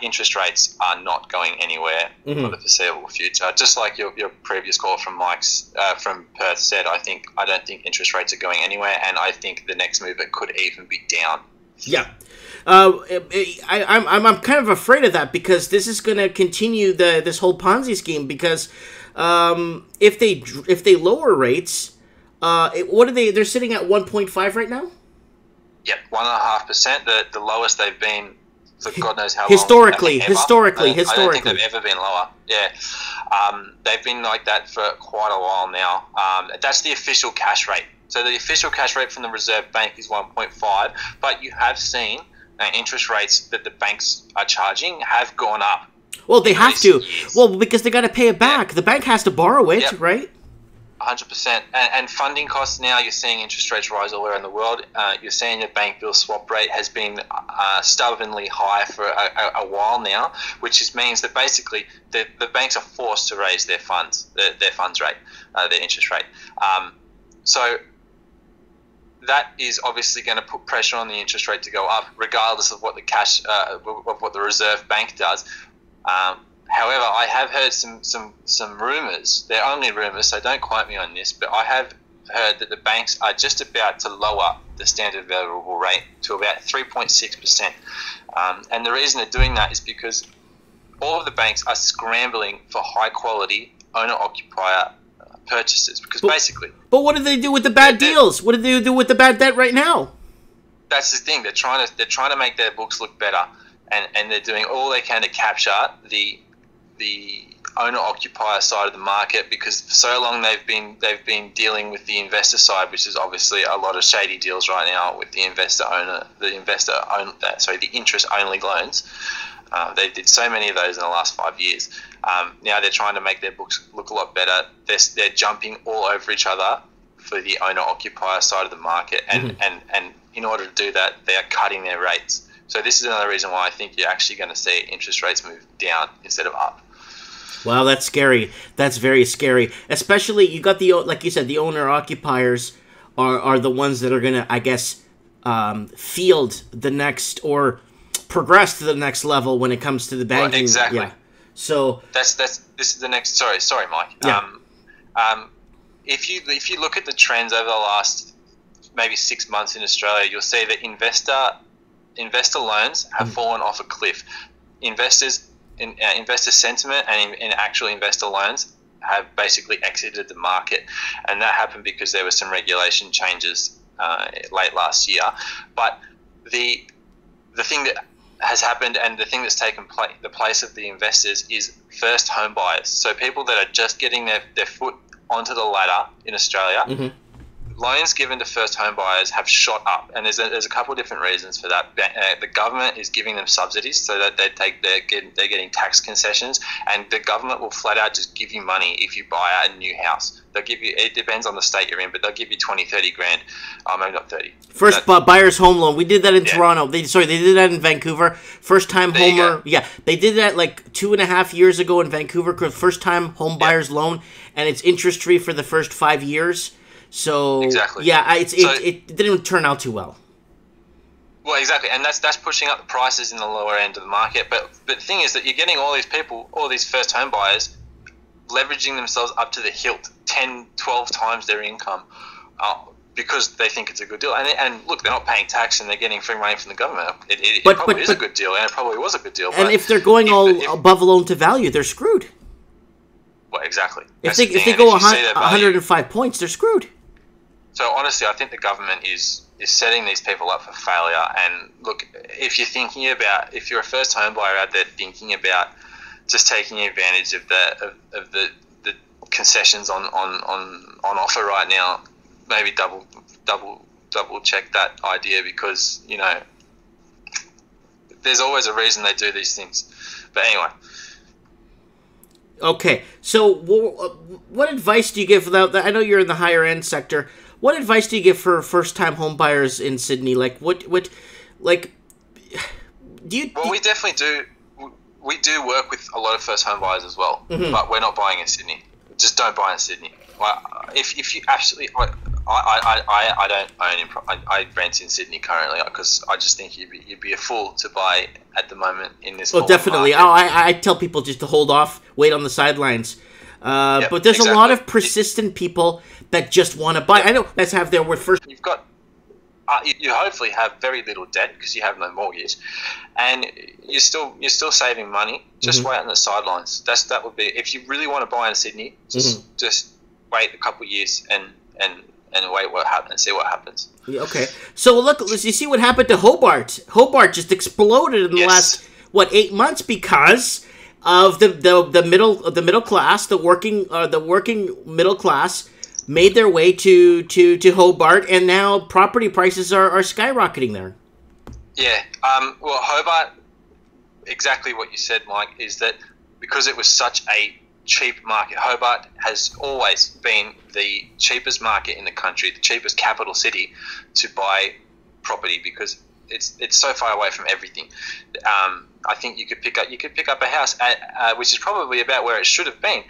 interest rates are not going anywhere for the foreseeable future. Just like your previous call from Mike's from Perth said, I don't think interest rates are going anywhere, and I think the next move it could even be down.
Yeah. I'm kind of afraid of that, because this is going to continue this whole Ponzi scheme, because if they lower rates, what are they? They're sitting at 1.5 right now.
Yep, 1.5%. The lowest they've been for God knows how long.
Historically.
I don't think they've ever been lower. Yeah, they've been like that for quite a while now. That's the official cash rate. So the official cash rate from the Reserve Bank is 1.5, but you have seen interest rates that the banks are charging have gone up.
Well, they have to. Years. Well, because they got to pay it back. Yeah. The bank has to borrow it, right?
100%. And funding costs now, you're seeing interest rates rise all around the world. You're seeing the bank bill swap rate has been stubbornly high for a while now, which means that basically the banks are forced to raise their funds rate, their interest rate. So that is obviously going to put pressure on the interest rate to go up, regardless of what the Reserve Bank does. However, I have heard some rumours. They're only rumours, so don't quote me on this. But I have heard that the banks are just about to lower the standard variable rate to about 3.6%. And the reason they're doing that is because all of the banks are scrambling for high quality owner-occupier purchases, because basically. But
what do they do with the bad deals? What do they do with the bad debt right now?
That's the thing. They're trying to make their books look better, and they're doing all they can to capture the owner-occupier side of the market, because for so long they've been dealing with the investor side, which is obviously a lot of shady deals right now with the interest-only loans They did so many of those in the last 5 years. Now they're trying to make their books look a lot better. They're jumping all over each other for the owner-occupier side of the market, and in order to do that, they are cutting their rates. So this is another reason why I think you're actually going to see interest rates move down instead of up.
Wow, that's scary. That's very scary. Especially, you got like you said, the owner-occupiers are the ones that are going to, I guess, field the next or progress to the next level when it comes to the banking.
Well, exactly.
Yeah. So
this is the next. Sorry, Mike.
Yeah.
If you look at the trends over the last maybe 6 months in Australia, you'll see that investor loans have fallen off a cliff. Investor sentiment and in actual investor loans have basically exited the market, and that happened because there were some regulation changes late last year. But the thing that has happened and the thing that's taken the place of the investors is first home buyers. So people that are just getting their foot onto the ladder in Australia. Loans given to first home buyers have shot up, and there's a couple of different reasons for that. The government is giving them subsidies so that they're getting tax concessions, and the government will flat out just give you money if you buy a new house. They'll give you, it depends on the state you're in, but they'll give you 20-30 grand. Maybe not 30.
First buyer's home loan. We did that in Toronto. They did that in Vancouver. First time homer. Yeah, they did that like 2.5 years ago in Vancouver. First time home buyer's loan, and it's interest free for the first 5 years. So
exactly.
Yeah, it didn't turn out too well.
Well, exactly, and that's pushing up the prices in the lower end of the market. But the thing is that you're getting all these people, all these first home buyers, leveraging themselves up to the hilt, 10, 12 times their income, because they think it's a good deal. And look, they're not paying tax and they're getting free money from the government. It probably is a good deal, and it probably was a good deal.
And if they're going above loan to value, they're screwed.
Well, exactly.
If they go 105 points, they're screwed.
So honestly, I think the government is setting these people up for failure. And look, if you're a first home buyer out there thinking about just taking advantage of the concessions on offer right now, maybe double check that idea, because there's always a reason they do these things. But anyway.
Okay, so what advice do you give? I know you're in the higher end sector. What advice do you give for first time home buyers in Sydney? Like what do you?
Well, we definitely do. We do work with a lot of first home buyers as well, but we're not buying in Sydney. Just don't buy in Sydney. Well, if you absolutely, I don't own. I rent in Sydney currently because I just think you'd be a fool to buy at the moment in this.
Well, definitely. I tell people just to hold off, wait on the sidelines. But there's a lot of persistent people that just want to buy. I know let's have their word first.
You've got. You hopefully have very little debt because you have no mortgage, and you're still saving money. Just wait on the sidelines. That would be, if you really want to buy in Sydney, just wait a couple of years and wait what happens, see what happens.
Okay, so look, you see what happened to Hobart. Hobart just exploded in the last 8 months because of the middle class, the working middle class made their way to Hobart, and now property prices are skyrocketing there. Yeah.
Well, Hobart, exactly what you said, Mike, is that because it was such a cheap market, Hobart has always been the cheapest market in the country, the cheapest capital city to buy property because it's so far away from everything. I think you could pick up a house at, which is probably about where it should have been,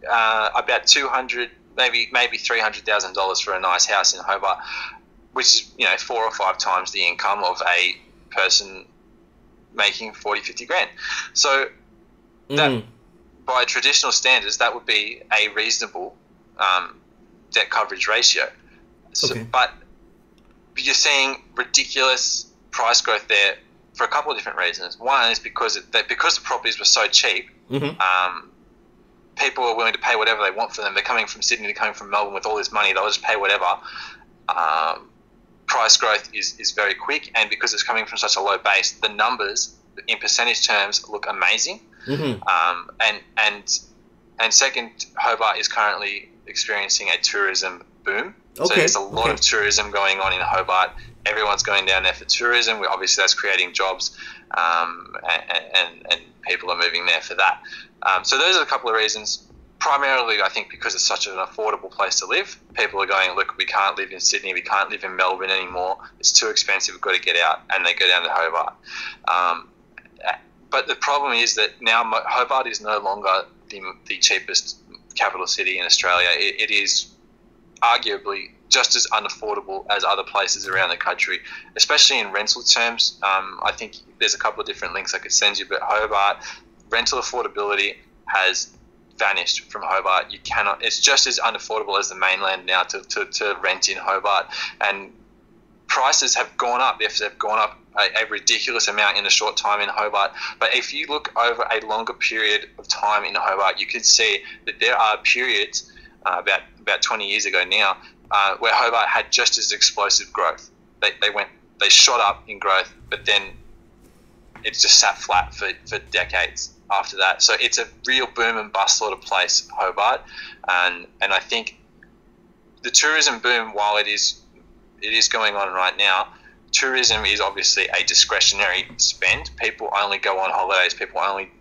about $200,000. Maybe $300,000 for a nice house in Hobart, which is 4 or 5 times the income of a person making 40-50 grand. So that, by traditional standards, that would be a reasonable debt coverage ratio. So, but you're seeing ridiculous price growth there for a couple of different reasons. One is because the properties were so cheap. People are willing to pay whatever they want for them. They're coming from Sydney, they're coming from Melbourne with all this money. They'll just pay whatever. Price growth is very quick, and because it's coming from such a low base, the numbers in percentage terms look amazing. And second, Hobart is currently experiencing a tourism boom So there's a lot of tourism going on in Hobart. Everyone's going down there for tourism. Obviously, that's creating jobs, and people are moving there for that. So those are a couple of reasons. Primarily, I think because it's such an affordable place to live. People are going, look, we can't live in Sydney, we can't live in Melbourne anymore. It's too expensive, we've got to get out, and they go down to Hobart. But the problem is that now Hobart is no longer the cheapest capital city in Australia. It is arguably just as unaffordable as other places around the country, especially in rental terms. I think there's a couple of different links I could send you, but Hobart, rental affordability has vanished from Hobart. You cannot, it's just as unaffordable as the mainland now to rent in Hobart, and prices have gone up. They've gone up a ridiculous amount in a short time in Hobart. But if you look over a longer period of time in Hobart, you can see that there are periods about 20 years ago now where Hobart had just as explosive growth. They shot up in growth, but then it just sat flat for decades after that. So it's a real boom and bust sort of place, Hobart, and I think the tourism boom, while it is going on right now, tourism is obviously a discretionary spend. People only go on holidays. People only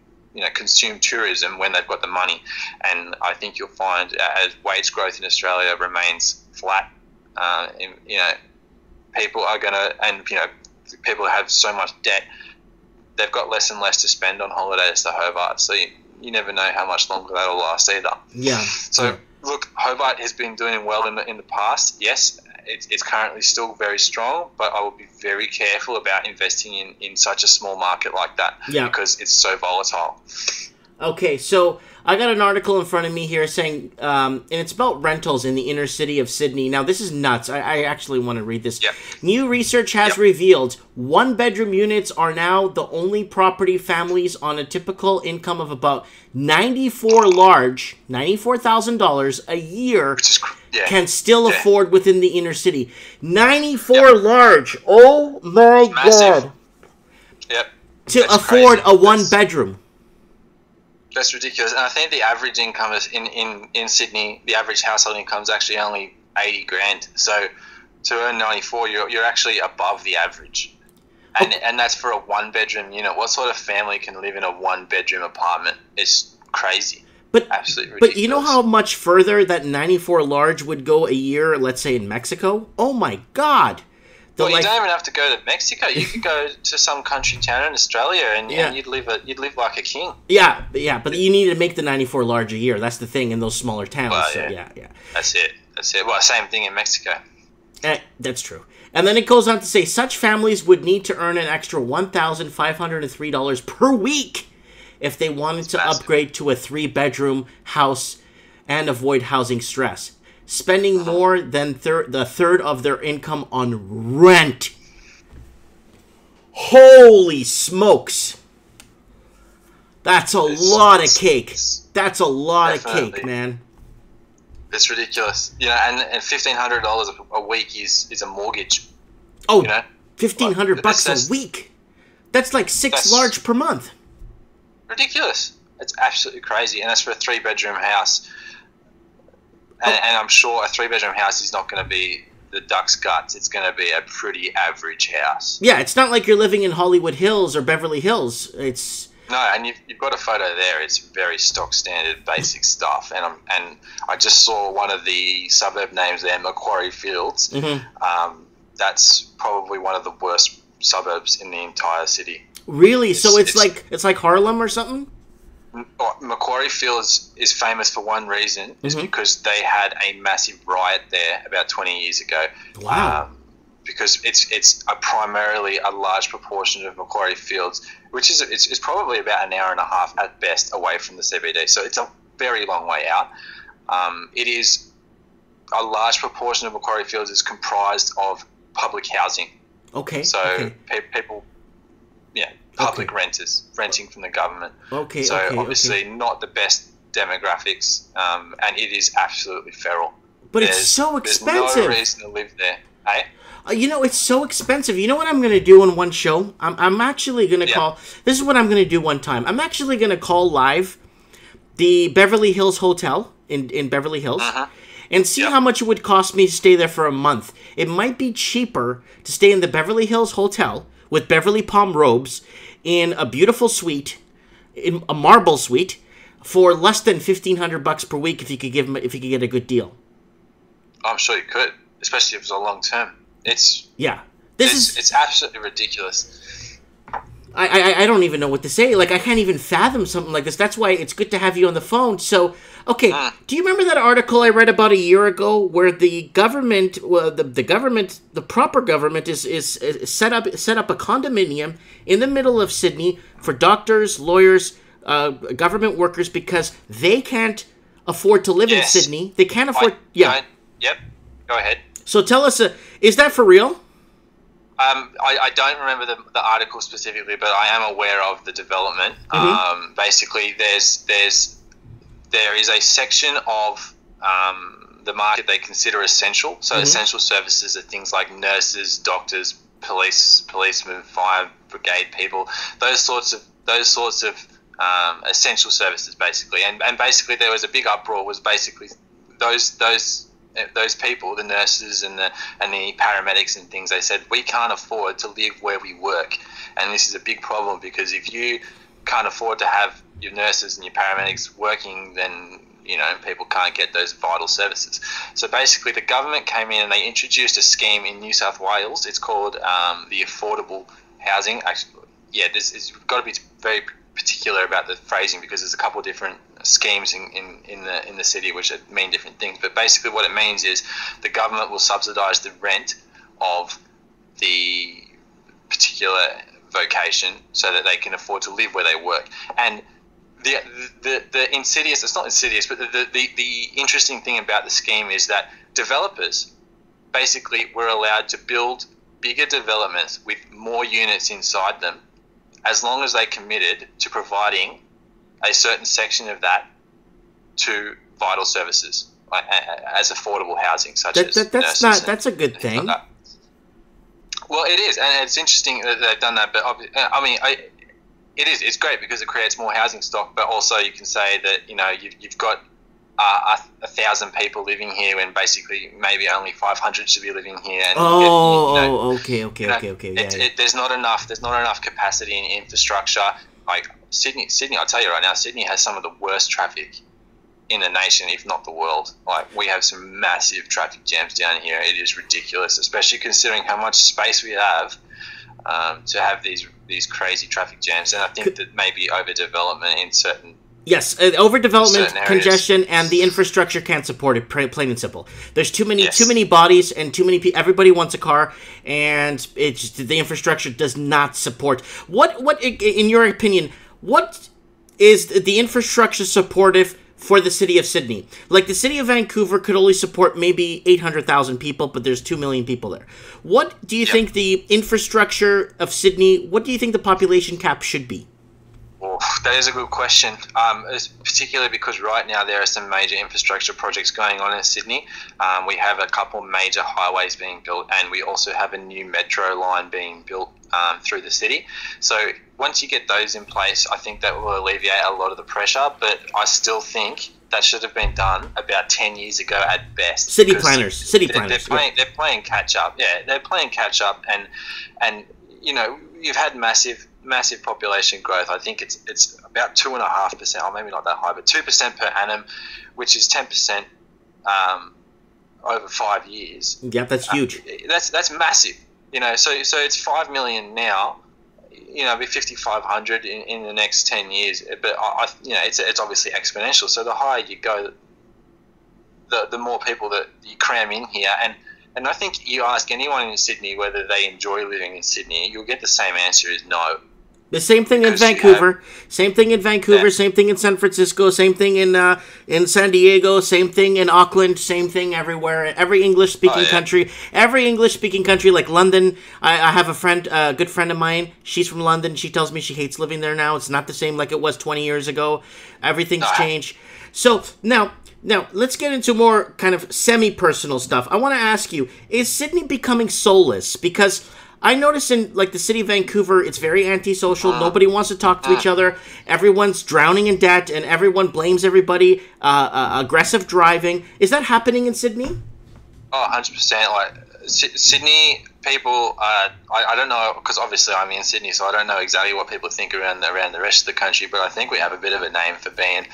consume tourism when they've got the money, and I think you'll find as wage growth in Australia remains flat, people are gonna, and people have so much debt, they've got less and less to spend on holidays to Hobart, so you never know how much longer that'll last either.
Yeah.
So look, Hobart has been doing well in the past. Yes, it's currently still very strong, but I will be very careful about investing in such a small market like that, because it's so volatile.
Okay, so I got an article in front of me here saying, and it's about rentals in the inner city of Sydney. Now, this is nuts. I actually want to read this.
Yep.
New research has revealed one-bedroom units are now the only property families on a typical income of about $94,000 a year can still afford within the inner city. 94 large. Oh, my God.
Yep.
To afford a one-bedroom.
That's ridiculous. And I think the average income is in Sydney, the average household income is actually only 80 grand. So to earn 94, you're actually above the average. And that's for a one-bedroom unit. What sort of family can live in a one-bedroom apartment? It's crazy. Absolutely ridiculous.
But you know how much further that 94 large would go a year, let's say in Mexico? Oh my God.
Well, you don't even have to go to Mexico. You could go to some country town in Australia, and you'd live like a king. Yeah,
but you need to make the 94 large a year. That's the thing in those smaller towns.
Well,
so,
That's it. Well, same thing in Mexico.
That's true. And then it goes on to say such families would need to earn an extra $1,503 per week if they wanted to upgrade to a 3-bedroom house and avoid housing stress, spending more than the third of their income on rent. Holy smokes. That's a lot of cake. That's a lot of cake, man.
It's ridiculous. And $1,500 a week is a mortgage.
Oh, $1,500 a week. That's like six large per month.
Ridiculous. It's absolutely crazy. And that's for a 3-bedroom house. And I'm sure a 3-bedroom house is not going to be the duck's guts. It's going to be a pretty average house.
Yeah, it's not like you're living in Hollywood Hills or Beverly Hills. It's
no, and you've got a photo there. It's very stock standard, basic stuff. And I just saw one of the suburb names there, Macquarie Fields. Mm-hmm. That's probably one of the worst suburbs in the entire city.
Really? So it's like Harlem or something?
Macquarie Fields is famous for one reason, is because they had a massive riot there about 20 years ago.
Wow.
Because it's primarily a large proportion of Macquarie Fields, which is it's probably about an hour and a half at best away from the CBD. So it's a very long way out. It is a large proportion of Macquarie Fields is comprised of public housing.
Okay.
So people, public renters renting from the government.
Okay.
So obviously not the best demographics, and it is absolutely feral.
But it's so expensive.
There's no reason to live there. Hey?
It's so expensive. You know what I'm going to do in one show? I'm actually going to call... This is what I'm going to do one time. I'm actually going to call live the Beverly Hills Hotel in Beverly Hills. and see how much it would cost me to stay there for a month. It might be cheaper to stay in the Beverly Hills Hotel with Beverly Palm robes in a beautiful suite, in a marble suite, for less than $1,500 per week if you could get a good deal.
I'm sure you could, especially if it's a long term. It's absolutely ridiculous.
I don't even know what to say. Like, I can't even fathom something like this. That's why it's good to have you on the phone. So, okay, do you remember that article I read about a year ago where the government, the proper government is set up a condominium in the middle of Sydney for doctors, lawyers, government workers, because they can't afford to live in Sydney. They can't afford.
Yep. Go ahead.
So tell us, is that for real?
I don't remember the article specifically, but I am aware of the development. Basically, there is a section of the market they consider essential. So essential services are things like nurses, doctors, policemen, fire brigade people, those sorts of essential services, basically. And basically, there was a big uproar. Was basically those people, the nurses and the paramedics and things, they said, we can't afford to live where we work. And this is a big problem, because if you can't afford to have your nurses and your paramedics working, then, you know, people can't get those vital services. So basically the government came in and they introduced a scheme in New South Wales. It's called the affordable housing. Actually, you've got to be very particular about the phrasing, because there's a couple of different schemes in the city which mean different things. But basically what it means is the government will subsidise the rent of the particular vocation so that they can afford to live where they work. And the insidious, it's not insidious, but the interesting thing about the scheme is that developers basically were allowed to build bigger developments with more units inside them, as long as they committed to providing a certain section of that to vital services, like, as affordable housing, such as nurses.
That's a good thing.
Well, it is, and it's interesting that they've done that. But I mean, it's great because it creates more housing stock. But also, you can say that, you know, you've got 1,000 people living here, when basically maybe only 500 should be living here. And okay. There's not enough capacity in infrastructure. Like Sydney, I'll tell you right now, Sydney has some of the worst traffic in the nation, if not the world. Like, we have some massive traffic jams down here. It is ridiculous, especially considering how much space we have to have these crazy traffic jams. And I think that maybe overdevelopment in certain.
Yes, overdevelopment, congestion, and the infrastructure can't support it. Plain and simple. There's too many bodies, and too many people. Everybody wants a car, and the infrastructure does not support. What, in your opinion, what is the infrastructure supportive for the city of Sydney? Like, the city of Vancouver could only support maybe 800,000 people, but there's 2 million people there. What do you think the infrastructure of Sydney? What do you think the population cap should be?
Oh, that is a good question, particularly because right now there are some major infrastructure projects going on in Sydney. We have a couple major highways being built, and we also have a new metro line being built through the city. So once you get those in place, I think that will alleviate a lot of the pressure, but I still think that should have been done about 10 years ago at best.
City planners.
They're playing catch up. Yeah, they're playing catch up, and you know, you've had massive population growth. I think it's about 2.5%, or maybe not that high, but 2% per annum, which is 10% over 5 years.
Yeah, that's huge.
That's massive. You know, so it's 5 million now. You know, be 5,500 in the next 10 years. But you know, it's obviously exponential. So the higher you go, the more people that you cram in here. And I think you ask anyone in Sydney whether they enjoy living in Sydney, you'll get the same answer is no.
The same thing in Vancouver, same thing in Vancouver, same thing in San Francisco, same thing in San Diego, same thing in Auckland, same thing everywhere. Every English-speaking country, like London. I have a good friend of mine. She's from London. She tells me she hates living there now. It's not the same like it was 20 years ago. Everything's changed. So now, let's get into more kind of semi-personal stuff. I want to ask you, is Sydney becoming soulless? Because I notice in like the city of Vancouver, it's very antisocial. Nobody wants to talk to each other. Everyone's drowning in debt, and everyone blames everybody. Aggressive driving. Is that happening in Sydney?
Oh, 100%. Like Sydney people, I don't know, because obviously I'm in Sydney, so I don't know exactly what people think around the rest of the country, but I think we have a bit of a name for being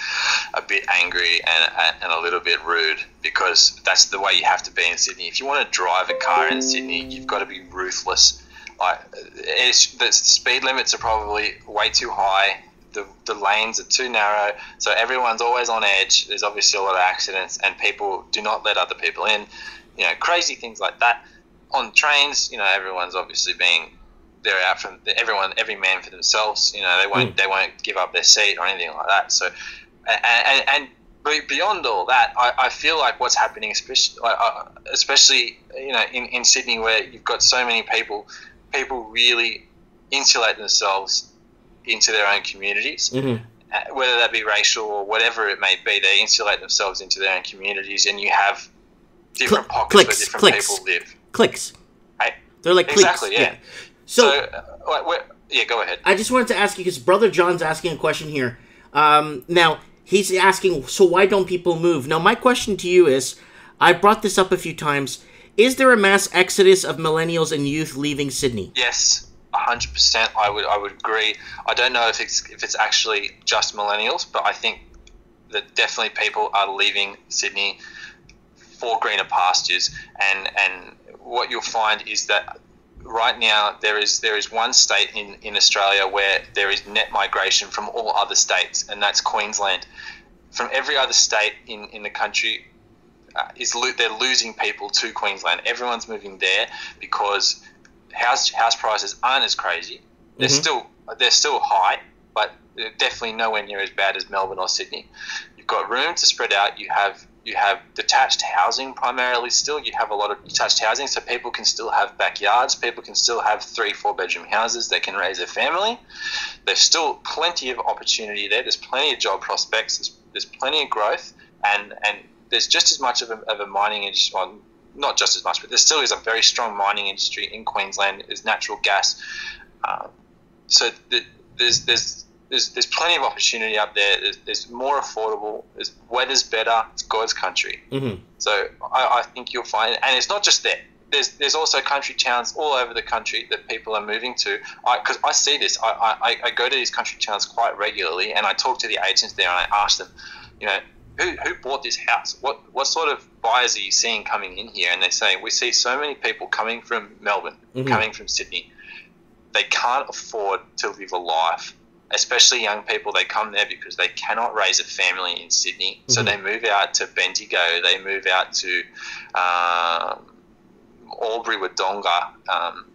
a bit angry and a little bit rude, because that's the way you have to be in Sydney. If you want to drive a car in Sydney, you've got to be ruthless. Like, the speed limits are probably way too high. The lanes are too narrow, so everyone's always on edge. There's obviously a lot of accidents, and people do not let other people in. You know, crazy things like that. On trains, you know, everyone's obviously they're out from every man for themselves. You know, they won't give up their seat or anything like that. So, and beyond all that, I feel like what's happening, especially you know, in Sydney, where you've got so many people really insulate themselves into their own communities. Whether that be racial or whatever it may be, they insulate themselves into their own communities, and you have different pockets where different people live.
Clicks.
Right?
They're like clicks.
Exactly, yeah. So go ahead.
I just wanted to ask you, because Brother John's asking a question here. Now, he's asking, so why don't people move? Now, my question to you is, I brought this up a few times, is there a mass exodus of millennials and youth leaving Sydney?
Yes, 100%. I would agree. I don't know if it's actually just millennials, but I think that definitely people are leaving Sydney for greener pastures, and what you'll find is that right now there is one state in Australia where there is net migration from all other states, and that's Queensland. From every other state in the country, they're losing people to Queensland. Everyone's moving there because house prices aren't as crazy. They're still high, but they're definitely nowhere near as bad as Melbourne or Sydney. You've got room to spread out. You have detached housing primarily still. You have a lot of detached housing, so people can still have backyards. People can still have 3-4 bedroom houses. They can raise a family. There's still plenty of opportunity there. There's plenty of job prospects. There's plenty of growth, and there's just as much of a mining industry. Well, not just as much, but there still is a very strong mining industry in Queensland. There's natural gas. So there's plenty of opportunity up there. There's more affordable. Weather's better. It's God's country. So I think you'll find, and it's not just there. There's also country towns all over the country that people are moving to. Because I see this. I go to these country towns quite regularly, and I talk to the agents there, and I ask them, you know, who bought this house? What sort of buyers are you seeing coming in here? And they say, we see so many people coming from Melbourne, coming from Sydney. They can't afford to live a life. Especially young people, they come there because they cannot raise a family in Sydney. So they move out to Bendigo. They move out to Albury-Wodonga.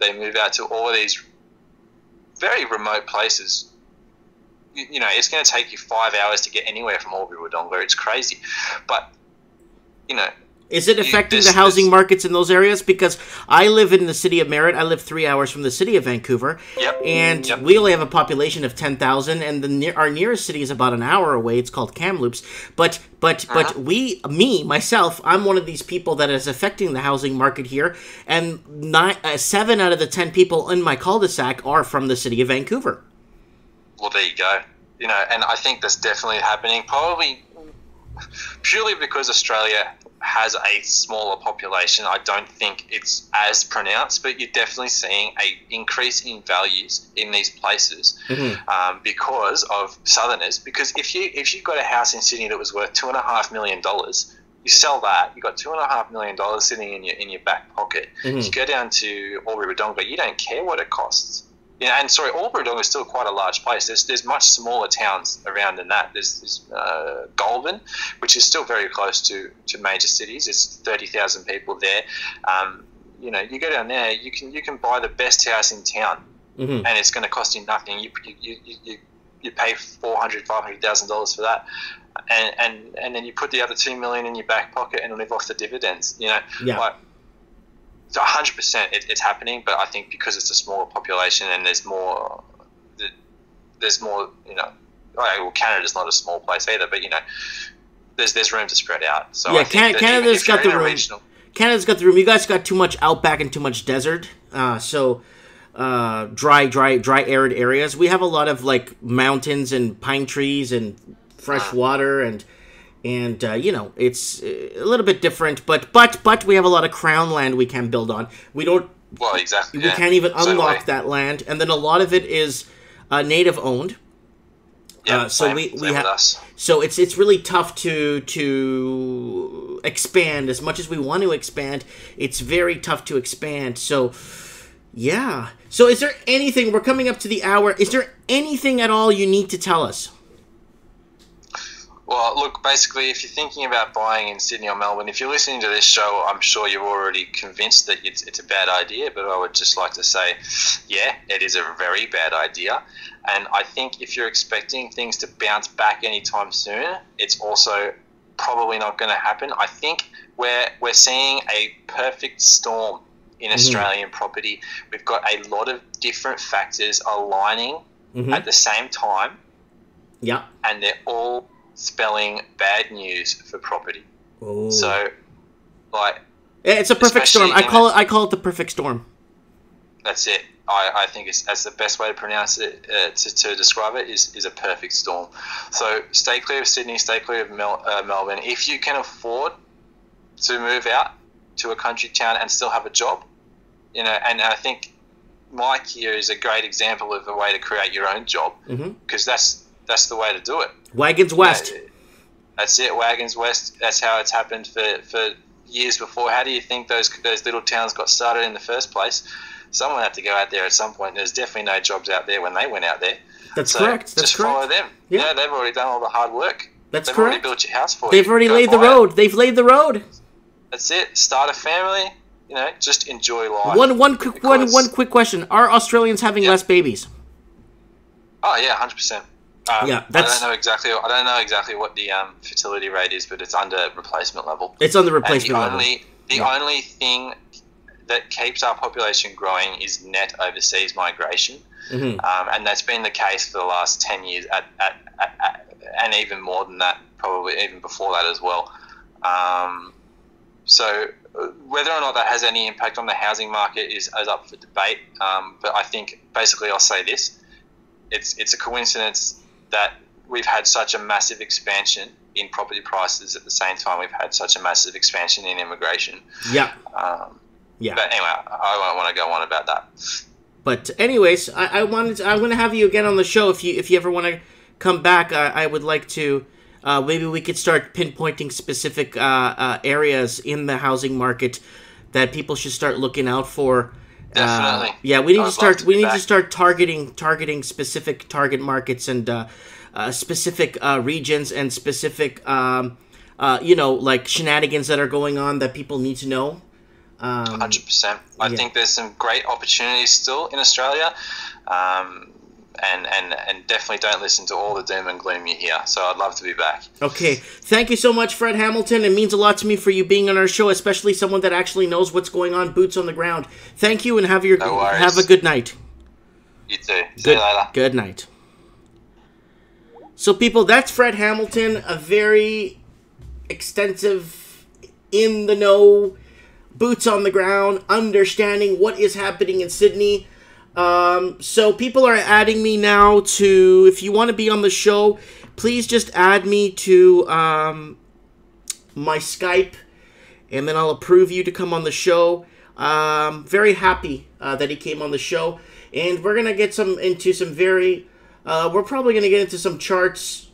They move out to all of these very remote places. You know, it's going to take you 5 hours to get anywhere from Albury-Wodonga. It's crazy. But, you know...
Is it affecting the housing markets in those areas? Because I live in the city of Merritt. I live 3 hours from the city of Vancouver. And we only have a population of 10,000, and our nearest city is about an hour away. It's called Kamloops. But myself, I'm one of these people that is affecting the housing market here, and 7 out of the 10 people in my cul-de-sac are from the city of Vancouver.
Well, there you go. You know, and I think that's definitely happening, probably purely because Australia has a smaller population. I don't think it's as pronounced, but you're definitely seeing a increase in values in these places because of Southerners. Because if you've got a house in Sydney that was worth $2.5 million, you sell that, you got $2.5 million sitting in your back pocket. You go down to Albury-Wodonga, you don't care what it costs. You know, and sorry, Albury-Wodonga is still quite a large place. There's much smaller towns around than that. There's Goulburn, which is still very close to major cities. There's 30,000 people there. You know, you go down there, you can buy the best house in town, and it's going to cost you nothing. You pay $400,000-$500,000 for that, and then you put the other $2 million in your back pocket and live off the dividends. You know, like. So 100% it's happening, but I think because it's a smaller population and there's more, you know, well, Canada's not a small place either, but you know, there's room to spread out. So I think
Canada's got the room. Canada's got the room. You guys got too much outback and too much desert. So dry arid areas. We have a lot of like mountains and pine trees and fresh water and you know, it's a little bit different, but we have a lot of crown land we can build on. We don't.
Well, exactly.
We can't even unlock that land, and then a lot of it is native owned.
Yeah,
so
same
we
with us.
So it's really tough to expand as much as we want to expand. It's very tough to expand. So yeah. So is there anything? We're coming up to the hour. Is there anything at all you need to tell us?
Well, look, basically, if you're thinking about buying in Sydney or Melbourne, if you're listening to this show, I'm sure you're already convinced that it's a bad idea, but I would just like to say, yeah, it is a very bad idea. And I think if you're expecting things to bounce back anytime soon, it's also probably not going to happen. I think we're seeing a perfect storm in Australian property. We've got a lot of different factors aligning at the same time.
Yeah.
And they're all spelling bad news for property.
Oh.
So, like,
it's a perfect storm. I call it the perfect storm.
That's it. I think that's the best way to pronounce it, to describe it is a perfect storm. So stay clear of Sydney, stay clear of Melbourne. If you can afford to move out to a country town and still have a job, you know, and I think Mike here is a great example of a way to create your own job, because that's the way to do it.
Wagons West.
That's it, Wagons West. That's how it's happened for years before. How do you think those little towns got started in the first place? Someone had to go out there at some point. There's definitely no jobs out there when they went out there.
That's correct. That's
just
correct.
Follow them.
Yeah.
They've already done all the hard work.
That's
They've
correct.
already built your house for you.
They've already laid the road. They've laid the road.
That's it. Start a family. You know, just enjoy life.
One quick question: are Australians having less babies?
Oh yeah, 100%.
Yeah,
I don't know exactly what the fertility rate is, but it's under replacement level.
It's on the replacement level.
The only thing that keeps our population growing is net overseas migration, and that's been the case for the last 10 years, and even more than that, probably even before that as well. So whether or not that has any impact on the housing market is up for debate, but I think basically I'll say this. It's a coincidence that we've had such a massive expansion in property prices at the same time we've had such a massive expansion in immigration.
Yeah.
Yeah. But anyway, I won't want to go on about that.
But anyways, I'm going to have you again on the show if you ever want to come back. I would like to. Maybe we could start pinpointing specific areas in the housing market that people should start looking out for.
Definitely.
Yeah, we need to start. We need to start targeting specific target markets and specific regions and specific like shenanigans that are going on that people need to know.
100%. I think there's some great opportunities still in Australia, and definitely don't listen to all the doom and gloom you hear. So I'd love to be back. Okay. Thank you so much, Fred Hamilton. It means a lot to me for you being on our show, especially someone that actually knows what's going on, boots on the ground. Thank you, and have a good night. You too. See you later. Good night. So, people, that's Fred Hamilton, a very extensive, in the know, boots on the ground, understanding what is happening in Sydney. So people are adding me now to, if you want to be on the show, please just add me to my Skype, and then I'll approve you to come on the show. Very happy that he came on the show, and we're going to get into some very, we're probably going to get into some charts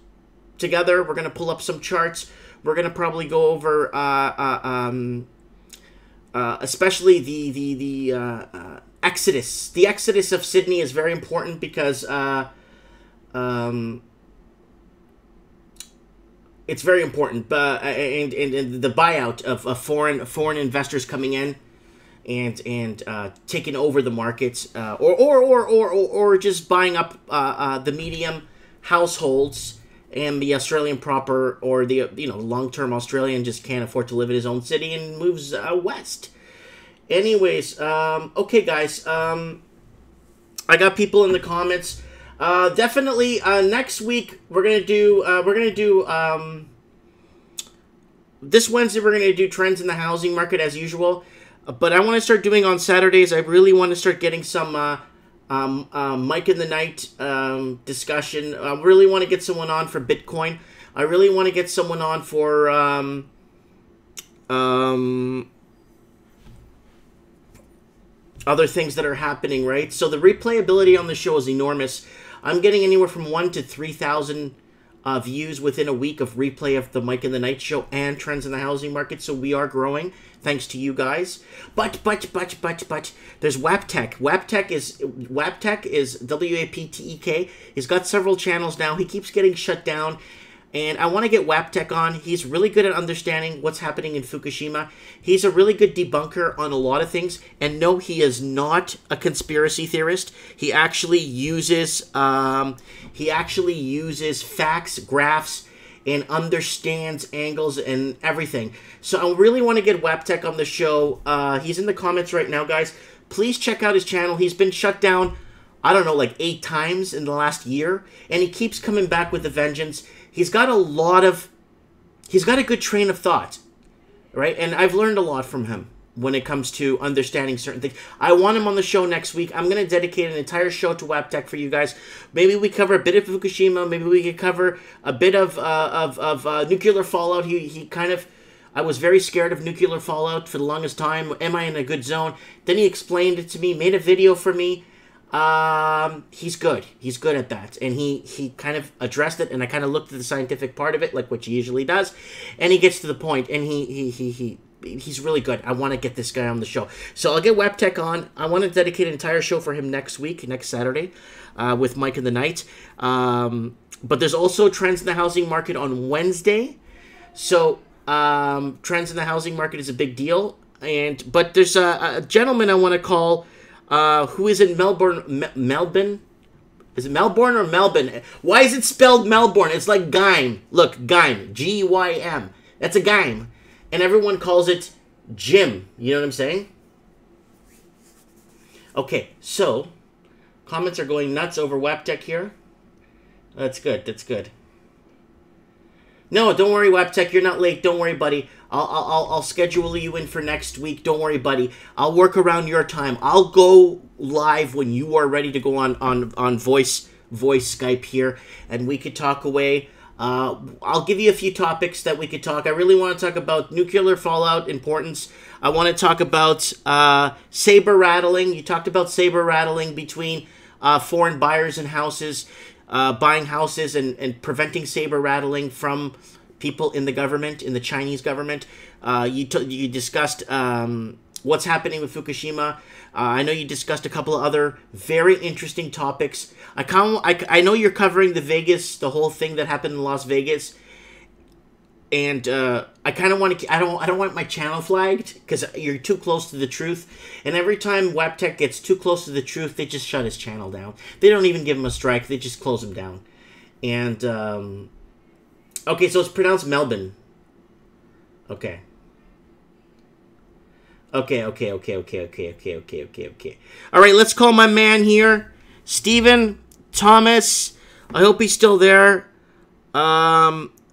together. We're going to pull up some charts. We're going to probably go over, especially the exodus. The exodus of Sydney is very important because it's very important. And the buyout of foreign investors coming in and taking over the markets, or just buying up the medium households, and the Australian proper, or the long-term Australian just can't afford to live in his own city and moves west. Anyways, okay, guys. I got people in the comments. Definitely next week we're gonna do this Wednesday we're gonna do trends in the housing market as usual. But I want to start doing on Saturdays. I really want to start getting some
Mike in the Night discussion. I really want to get someone on for Bitcoin. I really want to get someone on for other things that are happening, right? So the replayability on the show is enormous. I'm getting anywhere from 1,000 to 3,000 views within a week of replay of the Mike in the Night show and trends in the housing market. So we are growing thanks to you guys. But there's Waptek. Waptek is Waptek. He's got several channels now. He keeps getting shut down. And I want to get Waptek on. He's really good at understanding what's happening in Fukushima. He's a really good debunker on a lot of things. And no, he is not a conspiracy theorist. He actually uses facts, graphs, and understands angles and everything. So I really want to get Waptek on the show. He's in the comments right now, guys. Please check out his channel. He's been shut down, I don't know, like 8 times in the last year. And he keeps coming back with a vengeance. He's got a good train of thought, right? And I've learned a lot from him when it comes to understanding certain things. I want him on the show next week. I'm going to dedicate an entire show to Waptek for you guys. Maybe we cover a bit of Fukushima. Maybe we could cover a bit of nuclear fallout. I was very scared of nuclear fallout for the longest time. Am I in a good zone? Then he explained it to me, made a video for me. He's good. He's good at that. And he kind of addressed it, and I kind of looked at the scientific part of it, like what he usually does. And he gets to the point, and he's really good. I want to get this guy on the show. So I'll get Waptek on. I want to dedicate an entire show for him next Saturday, with Mike in the Night. But there's also Trends in the Housing Market on Wednesday. So, Trends in the Housing Market is a big deal. But there's a gentleman I want to call, who is in Melbourne? Is it Melbourne or Melbourne? Why is it spelled Melbourne? It's like Geym. Look, Geym. G-Y-M. That's a Geym. And everyone calls it Jim. You know what I'm saying? Okay, so comments are going nuts over Waptek here. That's good. That's good. No, don't worry, Waptek. You're not late. Don't worry, buddy. I'll schedule you in for next week. Don't worry, buddy. I'll work around your time. I'll go live when you are ready to go on voice Skype here, and we could talk away. I'll give you a few topics that we could talk. I really want to talk about nuclear fallout importance. I want to talk about saber rattling. You talked about saber rattling between foreign buyers and houses, buying houses, and preventing saber rattling from people in the government, in the Chinese government. You discussed what's happening with Fukushima. I know you discussed a couple of other very interesting topics. I know you're covering the whole thing that happened in Las Vegas, and I kind of want to. I don't want my channel flagged because you're too close to the truth. And every time Waptek gets too close to the truth, they just shut his channel down. They don't even give him a strike. They just close him down. And okay, so it's pronounced Melbourne. Okay. Okay. All right, let's call my man here, Stephen Thomas. I hope he's still there.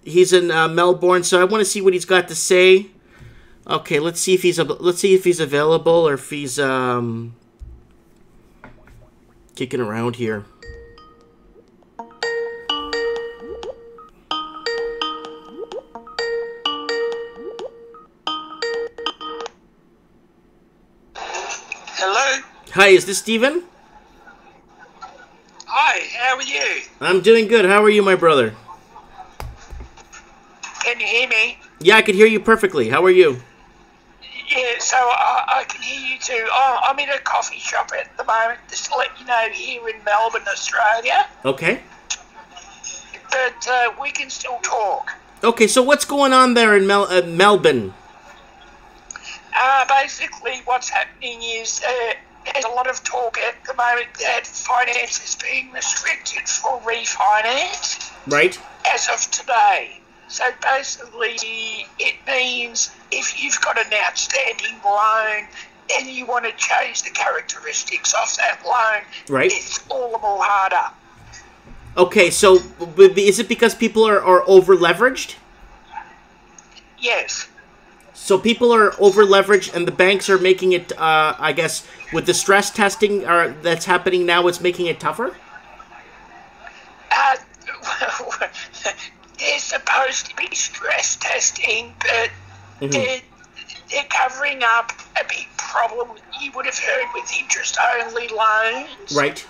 He's in Melbourne, so I want to see what he's got to say. Okay, let's see if he's available or if he's kicking around here.
Hello?
Hi, is this Steven?
Hi, how are you?
I'm doing good. How are you, my brother?
Can you hear me?
Yeah, I can hear you perfectly. How are you?
Yeah, so I can hear you too. I'm in a coffee shop at the moment, just to let you know, here in Melbourne, Australia.
Okay.
But we can still talk.
Okay, so what's going on there in Melbourne?
Basically, what's happening is there's a lot of talk at the moment that finance is being restricted for refinance.
Right.
As of today. So basically, it means if you've got an outstanding loan and you want to change the characteristics of that loan,
right,
it's all the more harder.
Okay, so is it because people are over-leveraged?
Yes.
So people are over leveraged, and the banks are making it. I guess with the stress testing that's happening now, it's making it tougher.
There's supposed to be stress testing, but they're covering up a big problem you would have heard with interest-only loans.
Right.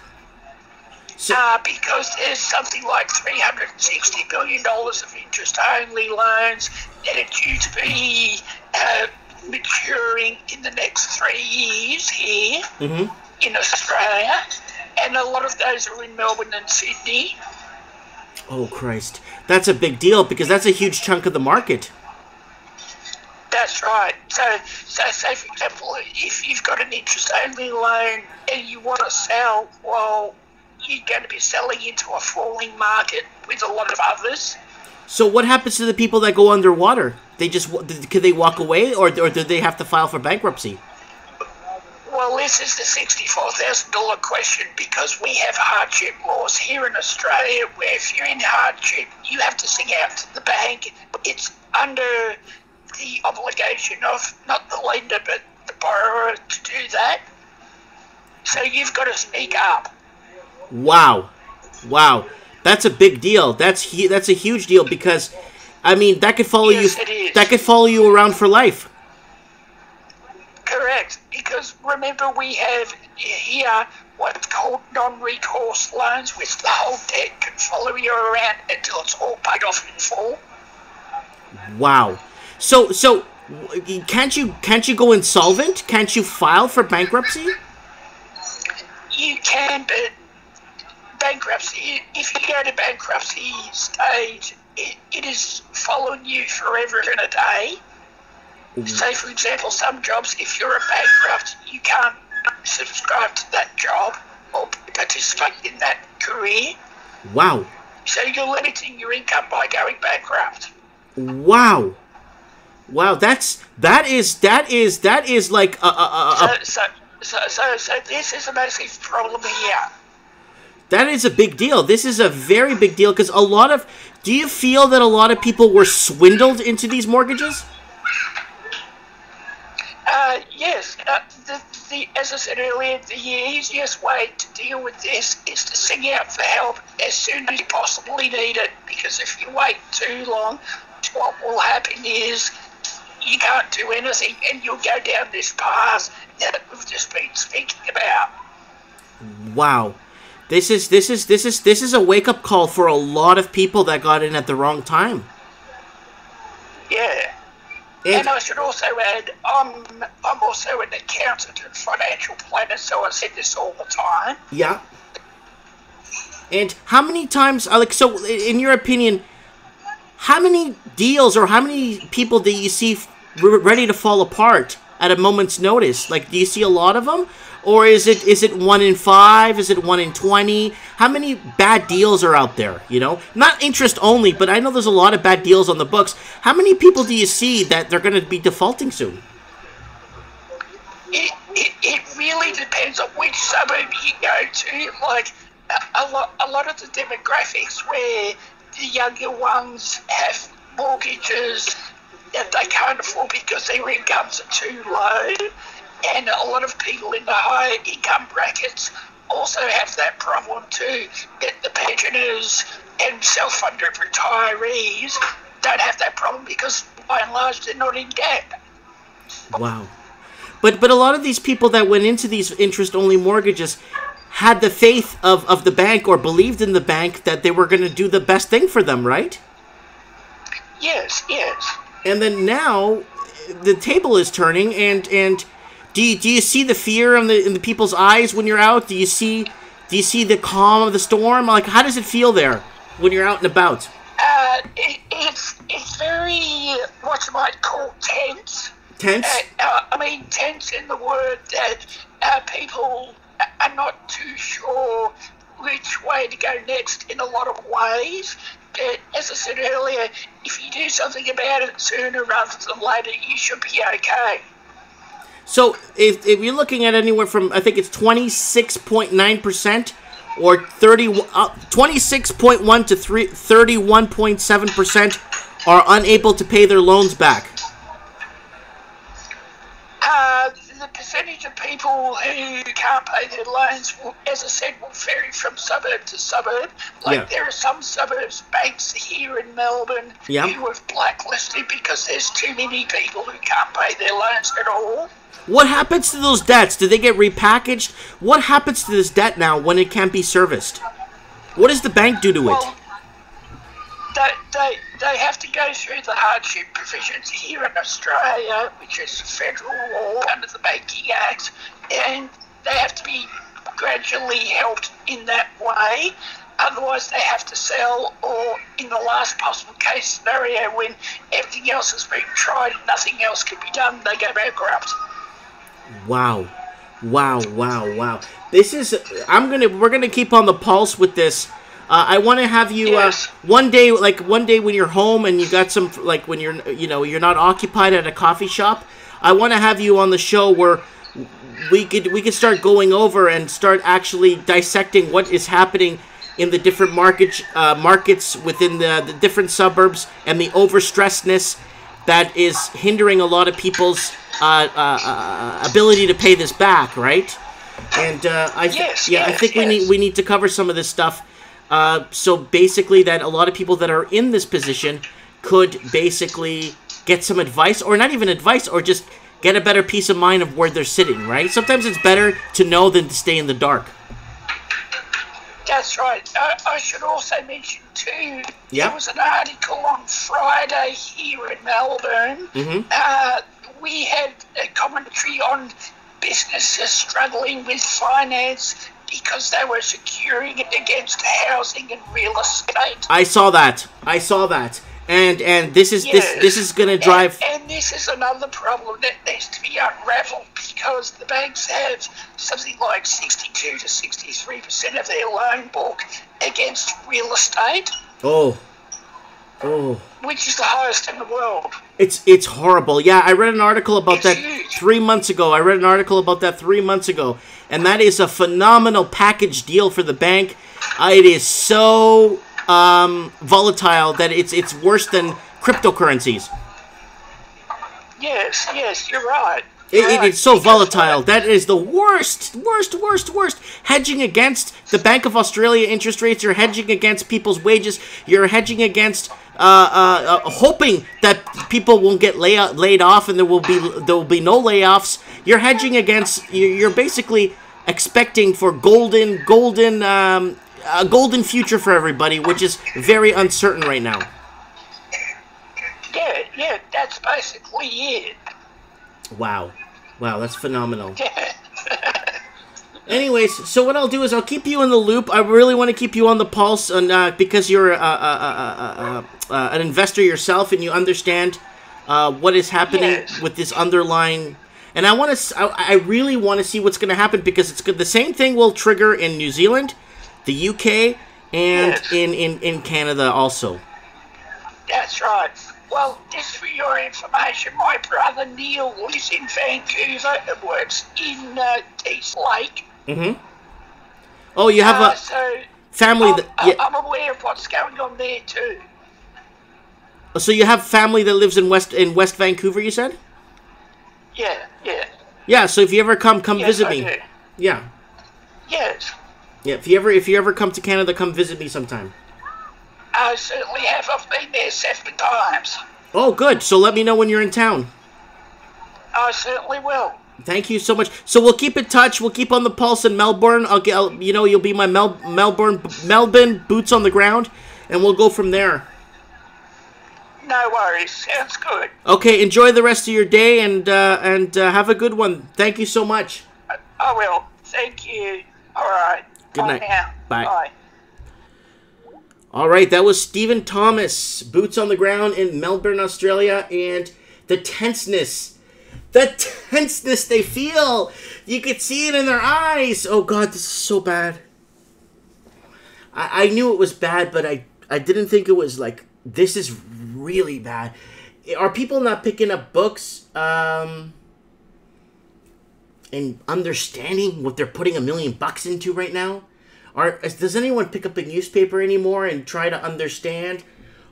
So,
because there's something like $360 billion of interest-only loans that are due to be maturing in the next 3 years here in Australia, and a lot of those are in Melbourne and Sydney.
Oh, Christ. That's a big deal because that's a huge chunk of the market.
That's right. So say, for example, if you've got an interest-only loan and you want to sell, well, you're going to be selling into a falling market with a lot of others.
So what happens to the people that go underwater? Could they walk away, or do they have to file for bankruptcy?
Well, this is the $64,000 question, because we have hardship laws here in Australia where if you're in hardship, you have to sing out to the bank. It's under the obligation of not the lender but the borrower to do that. So you've got to speak up.
Wow. That's a big deal. That's a huge deal because, I mean, that could follow you.
It is.
That could follow you around for life.
Correct, because remember we have here what's called non-recourse loans, which the whole debt can follow you around until it's all paid off in full.
Wow. So can't you go insolvent? Can't you file for bankruptcy?
You can, but bankruptcy, if you go to bankruptcy stage, it is following you forever and a day. Say, for example, some jobs, if you're a bankrupt, you can't subscribe to that job or participate in that career.
Wow.
So you're limiting your income by going bankrupt.
Wow. That is like
So this is a massive problem here.
That is a big deal. This is a very big deal because do you feel that a lot of people were swindled into these mortgages?
Yes. As I said earlier, the easiest way to deal with this is to sing out for help as soon as you possibly need it, because if you wait too long, what will happen is you can't do anything and you'll go down this path that we've just been speaking about.
Wow. This is a wake-up call for a lot of people that got in at the wrong time.
Yeah. And I should also add, I'm also an accountant and financial planner, so I say this all the time.
Yeah. And how many times, so in your opinion, how many deals or how many people do you see ready to fall apart at a moment's notice? Like, do you see a lot of them? Or is it 1 in 5? Is it 1 in 20? How many bad deals are out there, you know? Not interest only, but I know there's a lot of bad deals on the books. How many people do you see that they're going to be defaulting soon?
It really depends on which suburb you go to. Like, a lot of the demographics where the younger ones have mortgages that they can't afford because their incomes are too low. And a lot of people in the higher income brackets also have that problem too, that the pensioners and self-funded retirees don't have that problem because, by and large, they're not in debt.
Wow. But a lot of these people that went into these interest-only mortgages had the faith of the bank or believed in the bank that they were going to do the best thing for them, right?
Yes.
And then now the table is turning, and do you see the fear in the people's eyes when you're out? Do you see the calm of the storm? Like, how does it feel there when you're out and about?
It's very, what you might call, tense.
Tense?
Tense in the word that people are not too sure which way to go next in a lot of ways. But as I said earlier, if you do something about it sooner rather than later, you should be okay.
So if you're looking at anywhere from, I think it's 26.9% or 26.1 to 31.7% are unable to pay their loans back.
percentage of people who can't pay their loans, will, as I said, will vary from suburb to suburb. Like there are some suburbs, banks here in Melbourne, who have blacklisted because there's too many people who can't pay their loans at all.
What happens to those debts? Do they get repackaged? What happens to this debt now when it can't be serviced? What does the bank do to it?
They have to go through the hardship provisions here in Australia, which is federal law under the Banking Act, and they have to be gradually helped in that way. Otherwise, they have to sell, or in the last possible case scenario, when everything else has been tried and nothing else can be done, they go bankrupt.
Wow. This is, we're gonna keep on the pulse with this. I want to have you one day when you're home and you got some, like when you're not occupied at a coffee shop. I want to have you on the show where we could start going over and start actually dissecting what is happening in the different markets within the different suburbs, and the overstressedness that is hindering a lot of people's ability to pay this back, right? And I think we need to cover some of this stuff. So basically that a lot of people that are in this position could basically get some advice, or not even advice, or just get a better peace of mind of where they're sitting, right? Sometimes it's better to know than to stay in the dark.
That's right. I should also mention too, there was an article on Friday here in Melbourne. We had a commentary on businesses struggling with finance because they were securing it against housing and real estate.
I saw that. And this is this is going to drive.
And this is another problem that needs to be unravelled, because the banks have something like 62 to 63% of their loan book against real estate.
Oh.
Which is the highest in the world.
It's horrible. Yeah, I read an article about that
huge.
3 months ago. And that is a phenomenal package deal for the bank. It is so volatile that it's worse than cryptocurrencies.
Yes, you're right.
It's so volatile. That is the worst. Hedging against the Bank of Australia interest rates. You're hedging against people's wages. You're hedging against hoping that people won't get laid off, and there will be no layoffs. You're hedging against. You're basically expecting for golden future for everybody, which is very uncertain right now.
Yeah, that's basically it.
Wow, that's phenomenal. Anyways, so what I'll do is I'll keep you in the loop. I really want to keep you on the pulse, and because you're an investor yourself and you understand what is happening with this underlying. And I really want to see what's going to happen, because it's good. The same thing will trigger in New Zealand, the UK, and in Canada also.
That's right. Well, just for your information, my brother Neil lives in Vancouver and works in East Lake.
Mm-hmm. Oh, you have a family
I'm aware of what's going on there too.
So you have family that lives in West Vancouver, you said?
Yeah.
Yeah, so if you ever come visit me.
Do.
Yeah.
Yes.
Yeah, if you ever come to Canada, come visit me sometime.
I certainly have. I've been there 7 times.
Oh, good. So let me know when you're in town.
I certainly will.
Thank you so much. So we'll keep in touch. We'll keep on the pulse in Melbourne. You'll be my Melbourne boots on the ground, and we'll go from there.
No worries. Sounds good.
Okay. Enjoy the rest of your day, and have a good one. Thank you so much.
I will. Thank you. All right.
Good night.
Now.
Bye. All right, that was Stephen Thomas, boots on the ground in Melbourne, Australia, and the tenseness they feel. You could see it in their eyes. Oh God, this is so bad. I knew it was bad, but I didn't think it was like, this is really bad. Are people not picking up books and understanding what they're putting $1 million into right now? Does anyone pick up a newspaper anymore and try to understand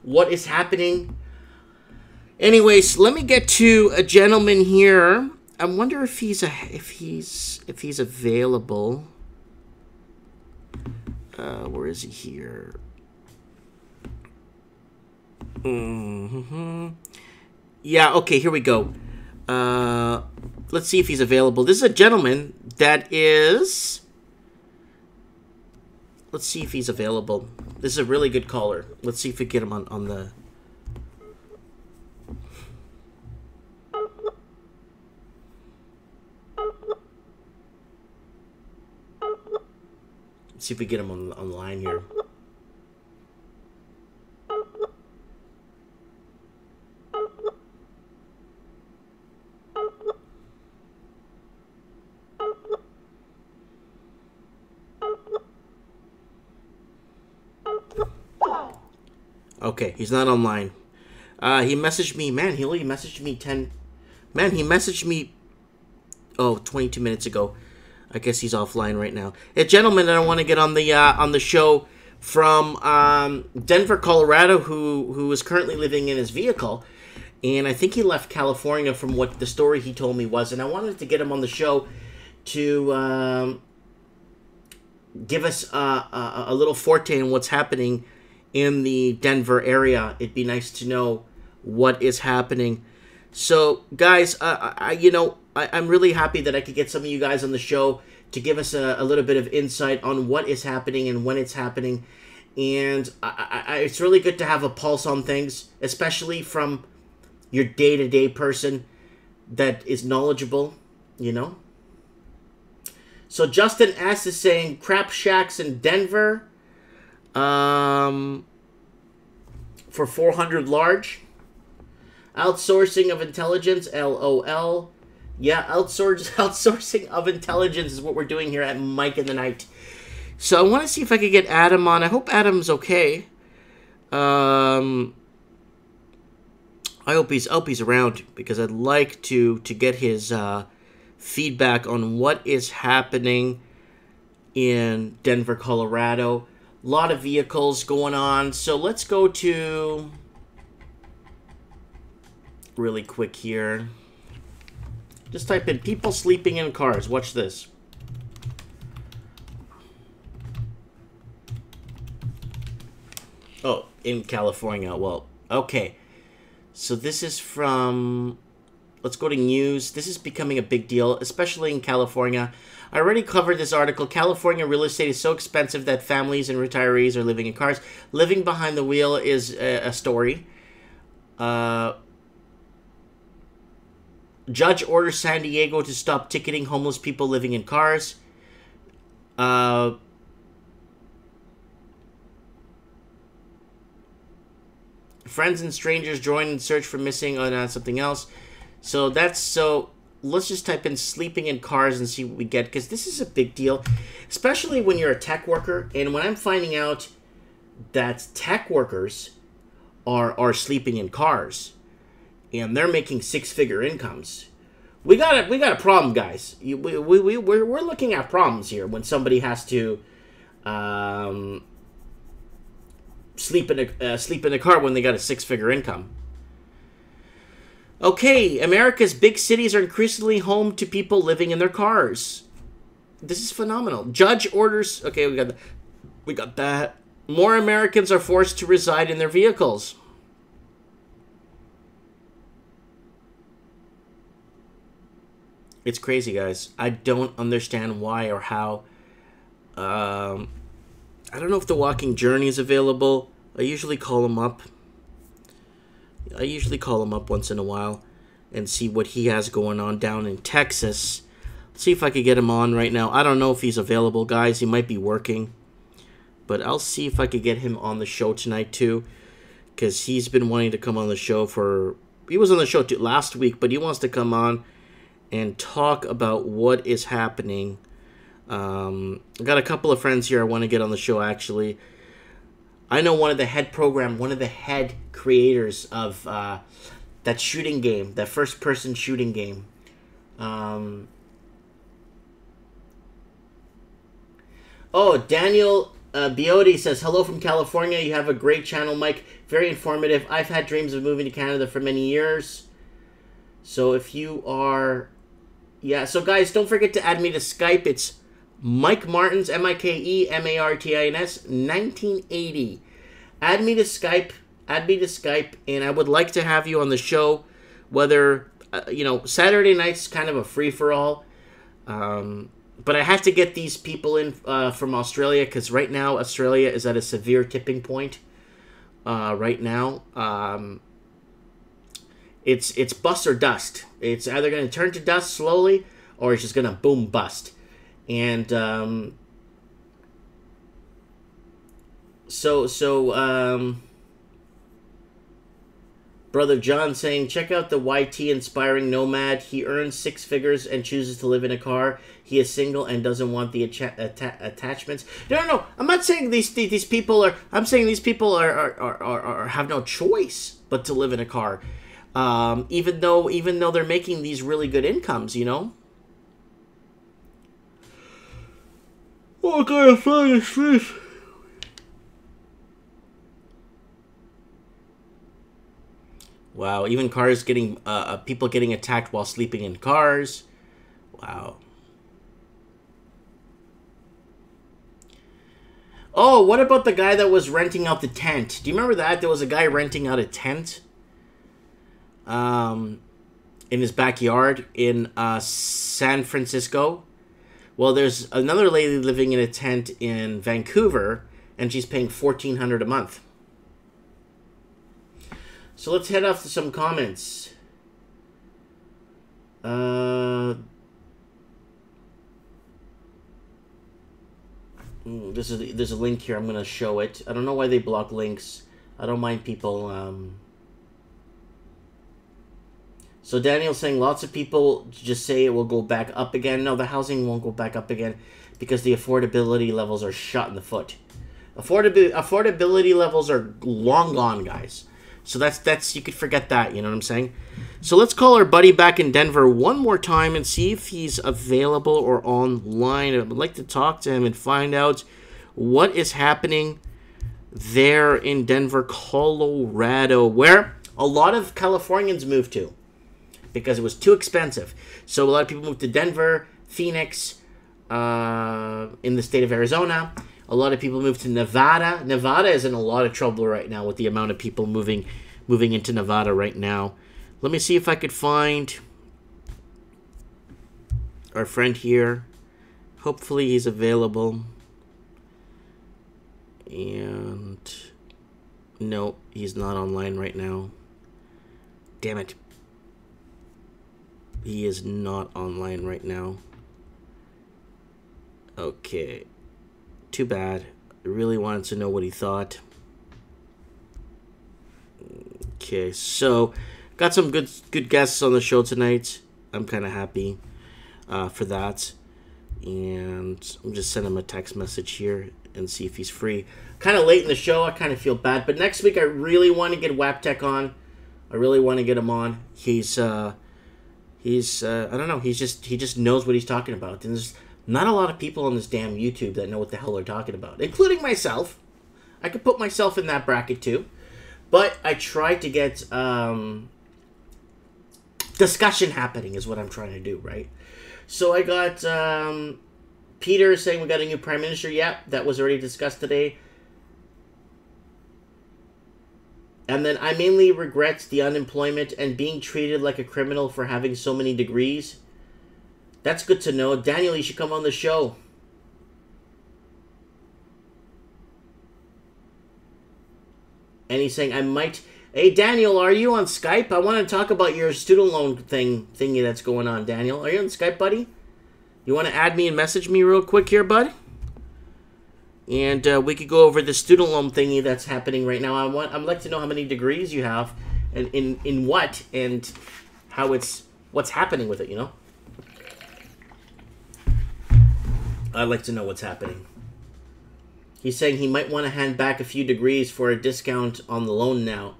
what is happening? Anyways, let me get to a gentleman here. I wonder if he's available. Where is he here? Yeah, okay, here we go. Let's see if he's available. This is a gentleman that is... Let's see if he's available. This is a really good caller. Let's see if we get him on the... Let's see if we get him on the line here. Okay, he's not online. He messaged me, man, he only messaged me 22 minutes ago. I guess he's offline right now. A gentleman that I want to get on the show from Denver, Colorado, who is currently living in his vehicle. And I think he left California from what the story he told me was. And I wanted to get him on the show to give us a little forte in what's happening in the Denver area. It'd be nice to know what is happening. So, guys, I'm really happy that I could get some of you guys on the show to give us a little bit of insight on what is happening and when it's happening. And it's really good to have a pulse on things, especially from your day-to-day person that is knowledgeable, you know. So Justin S. is saying crap shacks in Denver for 400 large. Outsourcing of intelligence, LOL. Yeah, outsourcing of intelligence is what we're doing here at Mike in the Night. So I want to see if I could get Adam on. I hope Adam's okay. I hope he's around, because I'd like to get his feedback on what is happening in Denver, Colorado. A lot of vehicles going on. So let's go to... really quick here. Just type in people sleeping in cars. Watch this. Oh, in California. Well, okay. So this is from... Let's go to news. This is becoming a big deal, especially in California. I already covered this article. California real estate is so expensive that families and retirees are living in cars. Living behind the wheel is a story. Judge orders San Diego to stop ticketing homeless people living in cars. Friends and strangers join in search for missing on something else. So let's just type in sleeping in cars and see what we get, because this is a big deal, especially when you're a tech worker. And when I'm finding out that tech workers are sleeping in cars, and they're making six-figure incomes, we got a problem, guys. We're looking at problems here when somebody has to sleep in a car when they got a six-figure income. Okay, America's big cities are increasingly home to people living in their cars. This is phenomenal. Judge orders. Okay, we got that. More Americans are forced to reside in their vehicles. It's crazy, guys. I don't understand why or how. I don't know if the Walking Journey is available. I usually call him up. Once in a while and see what he has going on down in Texas. Let's see if I could get him on right now. I don't know if he's available, guys. He might be working. But I'll see if I could get him on the show tonight, too. Because he's been wanting to come on the show for... He was on the show last week, but he wants to come on and talk about what is happening. I got a couple of friends here I want to get on the show, actually. I know one of the head creators of that shooting game, that first-person shooting game. Daniel Biotti says, hello from California. You have a great channel, Mike. Very informative. I've had dreams of moving to Canada for many years. So if you are Yeah, so guys, don't forget to add me to Skype. It's Mike Martins, MikeMartins, 1980. Add me to Skype. Add me to Skype, and I would like to have you on the show. Whether Saturday night's kind of a free for all, but I have to get these people in from Australia because right now Australia is at a severe tipping point. Right now, it's bust or dust. It's either going to turn to dust slowly, or it's just going to boom bust. And Brother John saying, check out the YT Inspiring Nomad. He earns 6 figures and chooses to live in a car. He is single and doesn't want the attachments. No. I'm not saying these people are. I'm saying these people are have no choice but to live in a car, even though they're making these really good incomes. Oh, God, I'm falling asleep. Wow, even cars getting, people getting attacked while sleeping in cars. Wow. Oh, what about the guy that was renting out the tent? Do you remember that? There was a guy renting out a tent in his backyard in San Francisco. Well, there's another lady living in a tent in Vancouver, and she's paying $1,400 a month. So let's head off to some comments. There's a link here. I'm going to show it. I don't know why they block links. I don't mind people. So Daniel's saying lots of people just say it will go back up again. No, the housing won't go back up again because the affordability levels are shot in the foot. Affordability levels are long gone, guys. So that's you could forget that, you know what I'm saying? So let's call our buddy back in Denver one more time and see if he's available or online. I would like to talk to him and find out what is happening there in Denver, Colorado, where a lot of Californians moved to because it was too expensive. So a lot of people moved to Denver, Phoenix, in the state of Arizona. A lot of people moved to Nevada. Nevada is in a lot of trouble right now with the amount of people moving into Nevada right now. Let me see if I could find our friend here. Hopefully he's available. And no, he's not online right now. Damn it. He is not online right now. Okay. Too bad. I really wanted to know what he thought. Okay, so got some good guests on the show tonight. I'm kind of happy for that. And I'm just send him a text message here and see if he's free. Kind of late in the show. I kind of feel bad. But next week I really want to get Waptech on. I really want to get him on. He's I don't know. He just knows what he's talking about. And there's not a lot of people on this damn YouTube that know what the hell they're talking about, including myself. I could put myself in that bracket too. But I try to get discussion happening is what I'm trying to do, right? So I got Peter saying we got a new Prime Minister. Yeah, that was already discussed today. And then I mainly regret the unemployment and being treated like a criminal for having so many degrees. That's good to know. Daniel, you should come on the show. And he's saying, I might... Hey, Daniel, are you on Skype? I want to talk about your student loan thingy that's going on, Daniel. Are you on Skype, buddy? You want to add me and message me real quick here, bud? And we could go over the student loan thingy that's happening right now. I'd like to know how many degrees you have, and in what, and how what's happening with it, you know? I'd like to know what's happening. He's saying he might want to hand back a few degrees for a discount on the loan now.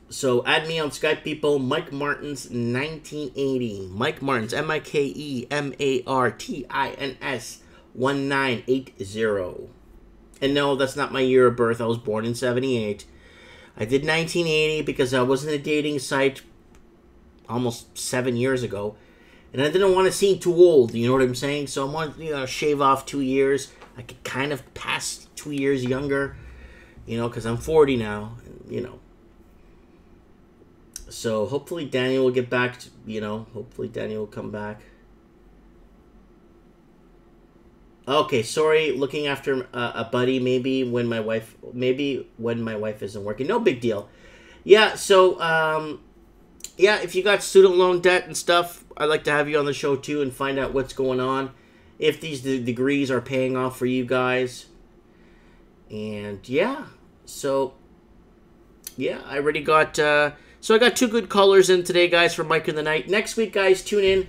So add me on Skype, people. Mike Martins 1980. Mike Martins, MikeMartins 1980. And no, that's not my year of birth. I was born in 78. I did 1980 because I was in a dating site almost 7 years ago. And I didn't want to seem too old, you know what I'm saying? So I wanted to, shave off 2 years. I could kind of pass 2 years younger, because I'm 40 now, So hopefully Daniel will get back, hopefully Daniel will come back. Okay, sorry, looking after a buddy, maybe when my wife isn't working. No big deal. Yeah, so, yeah, if you got student loan debt and stuff, I'd like to have you on the show too and find out what's going on. If these degrees are paying off for you guys. And yeah, so yeah, I already got, so I got 2 good callers in today, guys, for Mike in the Night. Next week, guys, tune in.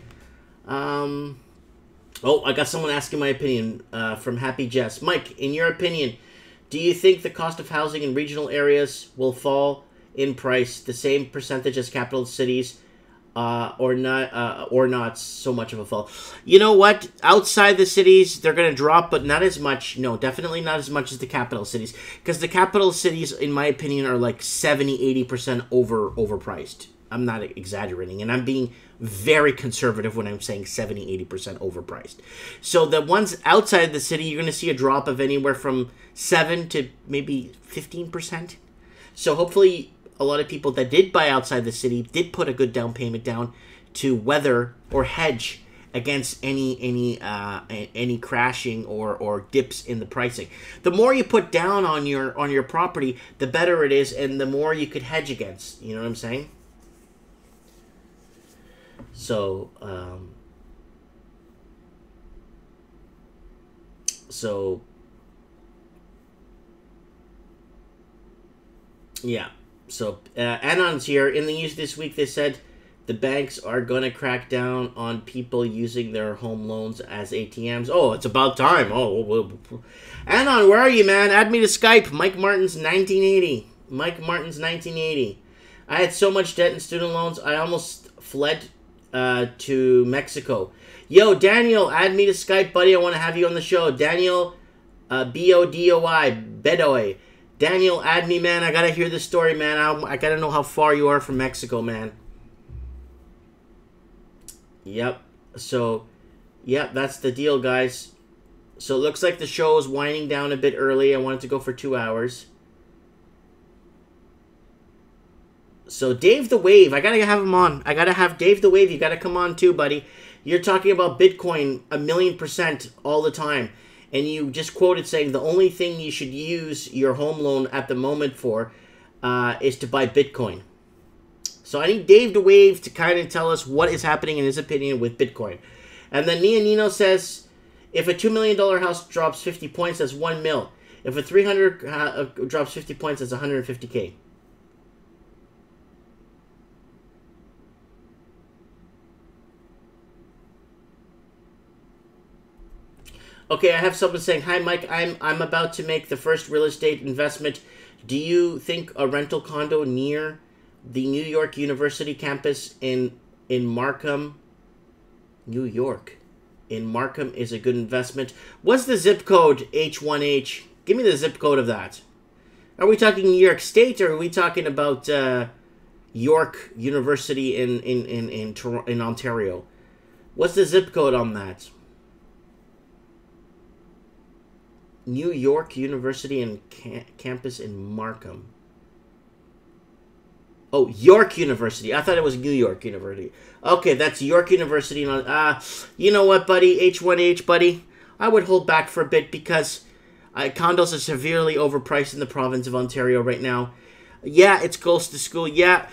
Oh, I got someone asking my opinion from Happy Jess. Mike, in your opinion, do you think the cost of housing in regional areas will fall in price the same percentage as capital cities, or not so much of a fall? You know what? Outside the cities, they're going to drop, but not as much. No, definitely not as much as the capital cities. Because the capital cities, in my opinion, are like 70-80% overpriced. I'm not exaggerating, and I'm being very conservative when I'm saying 70-80% overpriced. So the ones outside the city, you're going to see a drop of anywhere from 7 to maybe 15%. So hopefully a lot of people that did buy outside the city did put a good down payment down to weather or hedge against any crashing or dips in the pricing. The more you put down on your property, the better it is, and the more you could hedge against. You know what I'm saying? So, yeah. So, Anon's here. In the news this week, they said the banks are going to crack down on people using their home loans as ATMs. Oh, it's about time. Oh, Anon, where are you, man? Add me to Skype. Mike Martin's 1980. Mike Martin's 1980. I had so much debt in student loans, I almost fled to Mexico. Yo, Daniel, add me to Skype, buddy. I want to have you on the show. Daniel, B-O-D-O-I, Bedoy. Daniel, add me, man. I gotta hear this story, man. I gotta know how far you are from Mexico, man. Yep. So, yep, that's the deal, guys. So it looks like the show is winding down a bit early. I wanted to go for 2 hours. So Dave the Wave, I gotta have him on. I gotta have Dave the Wave. You gotta come on too, buddy. You're talking about Bitcoin 1,000,000% all the time. And you just quoted saying the only thing you should use your home loan at the moment for is to buy Bitcoin. So I need Dave the Wave to kind of tell us what is happening in his opinion with Bitcoin. And then Nia Nino says, if a $2 million house drops 50 points, that's 1 mil. If a 300 drops 50 points, that's 150K. Okay, I have someone saying, hi, Mike, I'm about to make the first real estate investment. Do you think a rental condo near the New York University campus in Markham, New York, in Markham is a good investment? What's the zip code, H1H? Give me the zip code of that. Are we talking New York State, or are we talking about York University in Ontario? What's the zip code on that? New York University and campus in Markham. Oh, York University. I thought it was New York University. Okay, that's York University. You know what, buddy? H1H, buddy. I would hold back for a bit because condos are severely overpriced in the province of Ontario right now. Yeah, it's close to school. Yeah,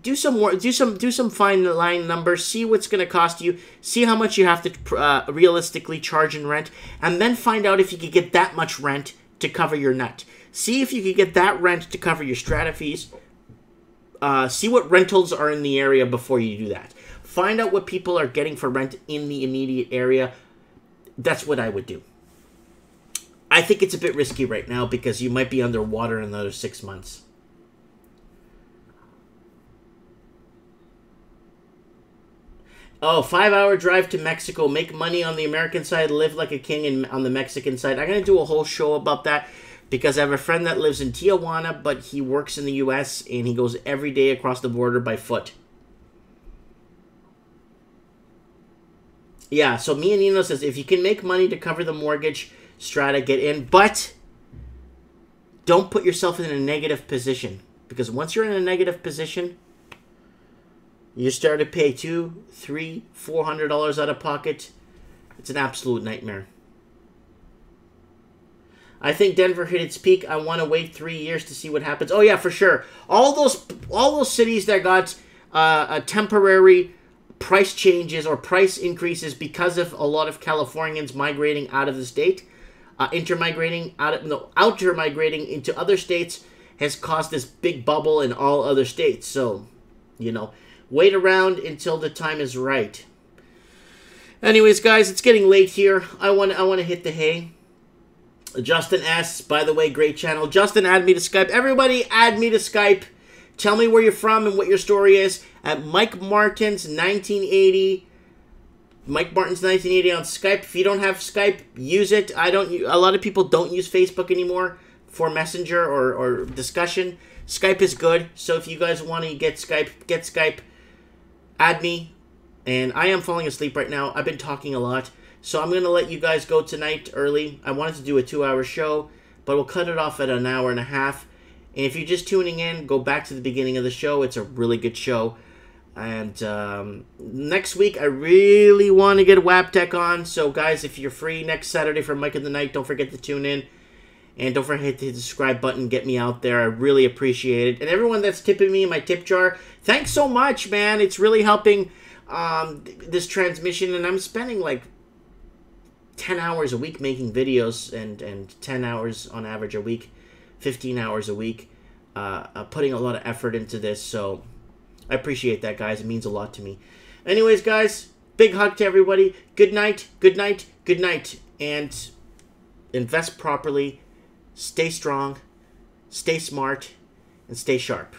do some work. Do some fine line numbers. See what's going to cost you. See how much you have to realistically charge in rent, and then find out if you could get that much rent to cover your nut. See if you could get that rent to cover your strata fees. See what rentals are in the area before you do that. Find out what people are getting for rent in the immediate area. That's what I would do. I think it's a bit risky right now because you might be underwater in another 6 months. Oh, 5-hour drive to Mexico. Make money on the American side, live like a king on the Mexican side. I'm going to do a whole show about that because I have a friend that lives in Tijuana, but he works in the U.S. and he goes every day across the border by foot. Yeah, so me and Nino says, if you can make money to cover the mortgage, strata, get in. But don't put yourself in a negative position. Because once you're in a negative position, you start to pay $200, $300, $400 out of pocket. It's an absolute nightmare. I think Denver hit its peak. I want to wait 3 years to see what happens. Oh yeah, for sure. All those cities that got a temporary price changes or price increases because of a lot of Californians migrating out of the state, outer-migrating into other states, has caused this big bubble in all other states. So, you know, wait around until the time is right. Anyways, guys, it's getting late here. I want to hit the hay. Justin S., by the way, great channel. Justin, add me to Skype. Everybody, add me to Skype. Tell me where you're from and what your story is at Mike Martins 1980. Mike Martins 1980 on Skype. If you don't have Skype, use it. A lot of people don't use Facebook anymore for Messenger or discussion. Skype is good. So if you guys want to get Skype. Add me. And I am falling asleep right now. I've been talking a lot. So I'm going to let you guys go tonight early. I wanted to do a 2-hour show, but we'll cut it off at an hour and a half. And if you're just tuning in, go back to the beginning of the show. It's a really good show. And next week, I really want to get WAPTech on. So, guys, if you're free next Saturday for Mike in the Night, don't forget to tune in. And don't forget to hit the subscribe button. Get me out there. I really appreciate it. And everyone that's tipping me in my tip jar, thanks so much, man. It's really helping this transmission. And I'm spending like 10 hours a week making videos and 10 hours on average a week, 15 hours a week, putting a lot of effort into this. So I appreciate that, guys. It means a lot to me. Anyways, guys, big hug to everybody. Good night, good night, good night. And invest properly, stay strong, stay smart, and stay sharp.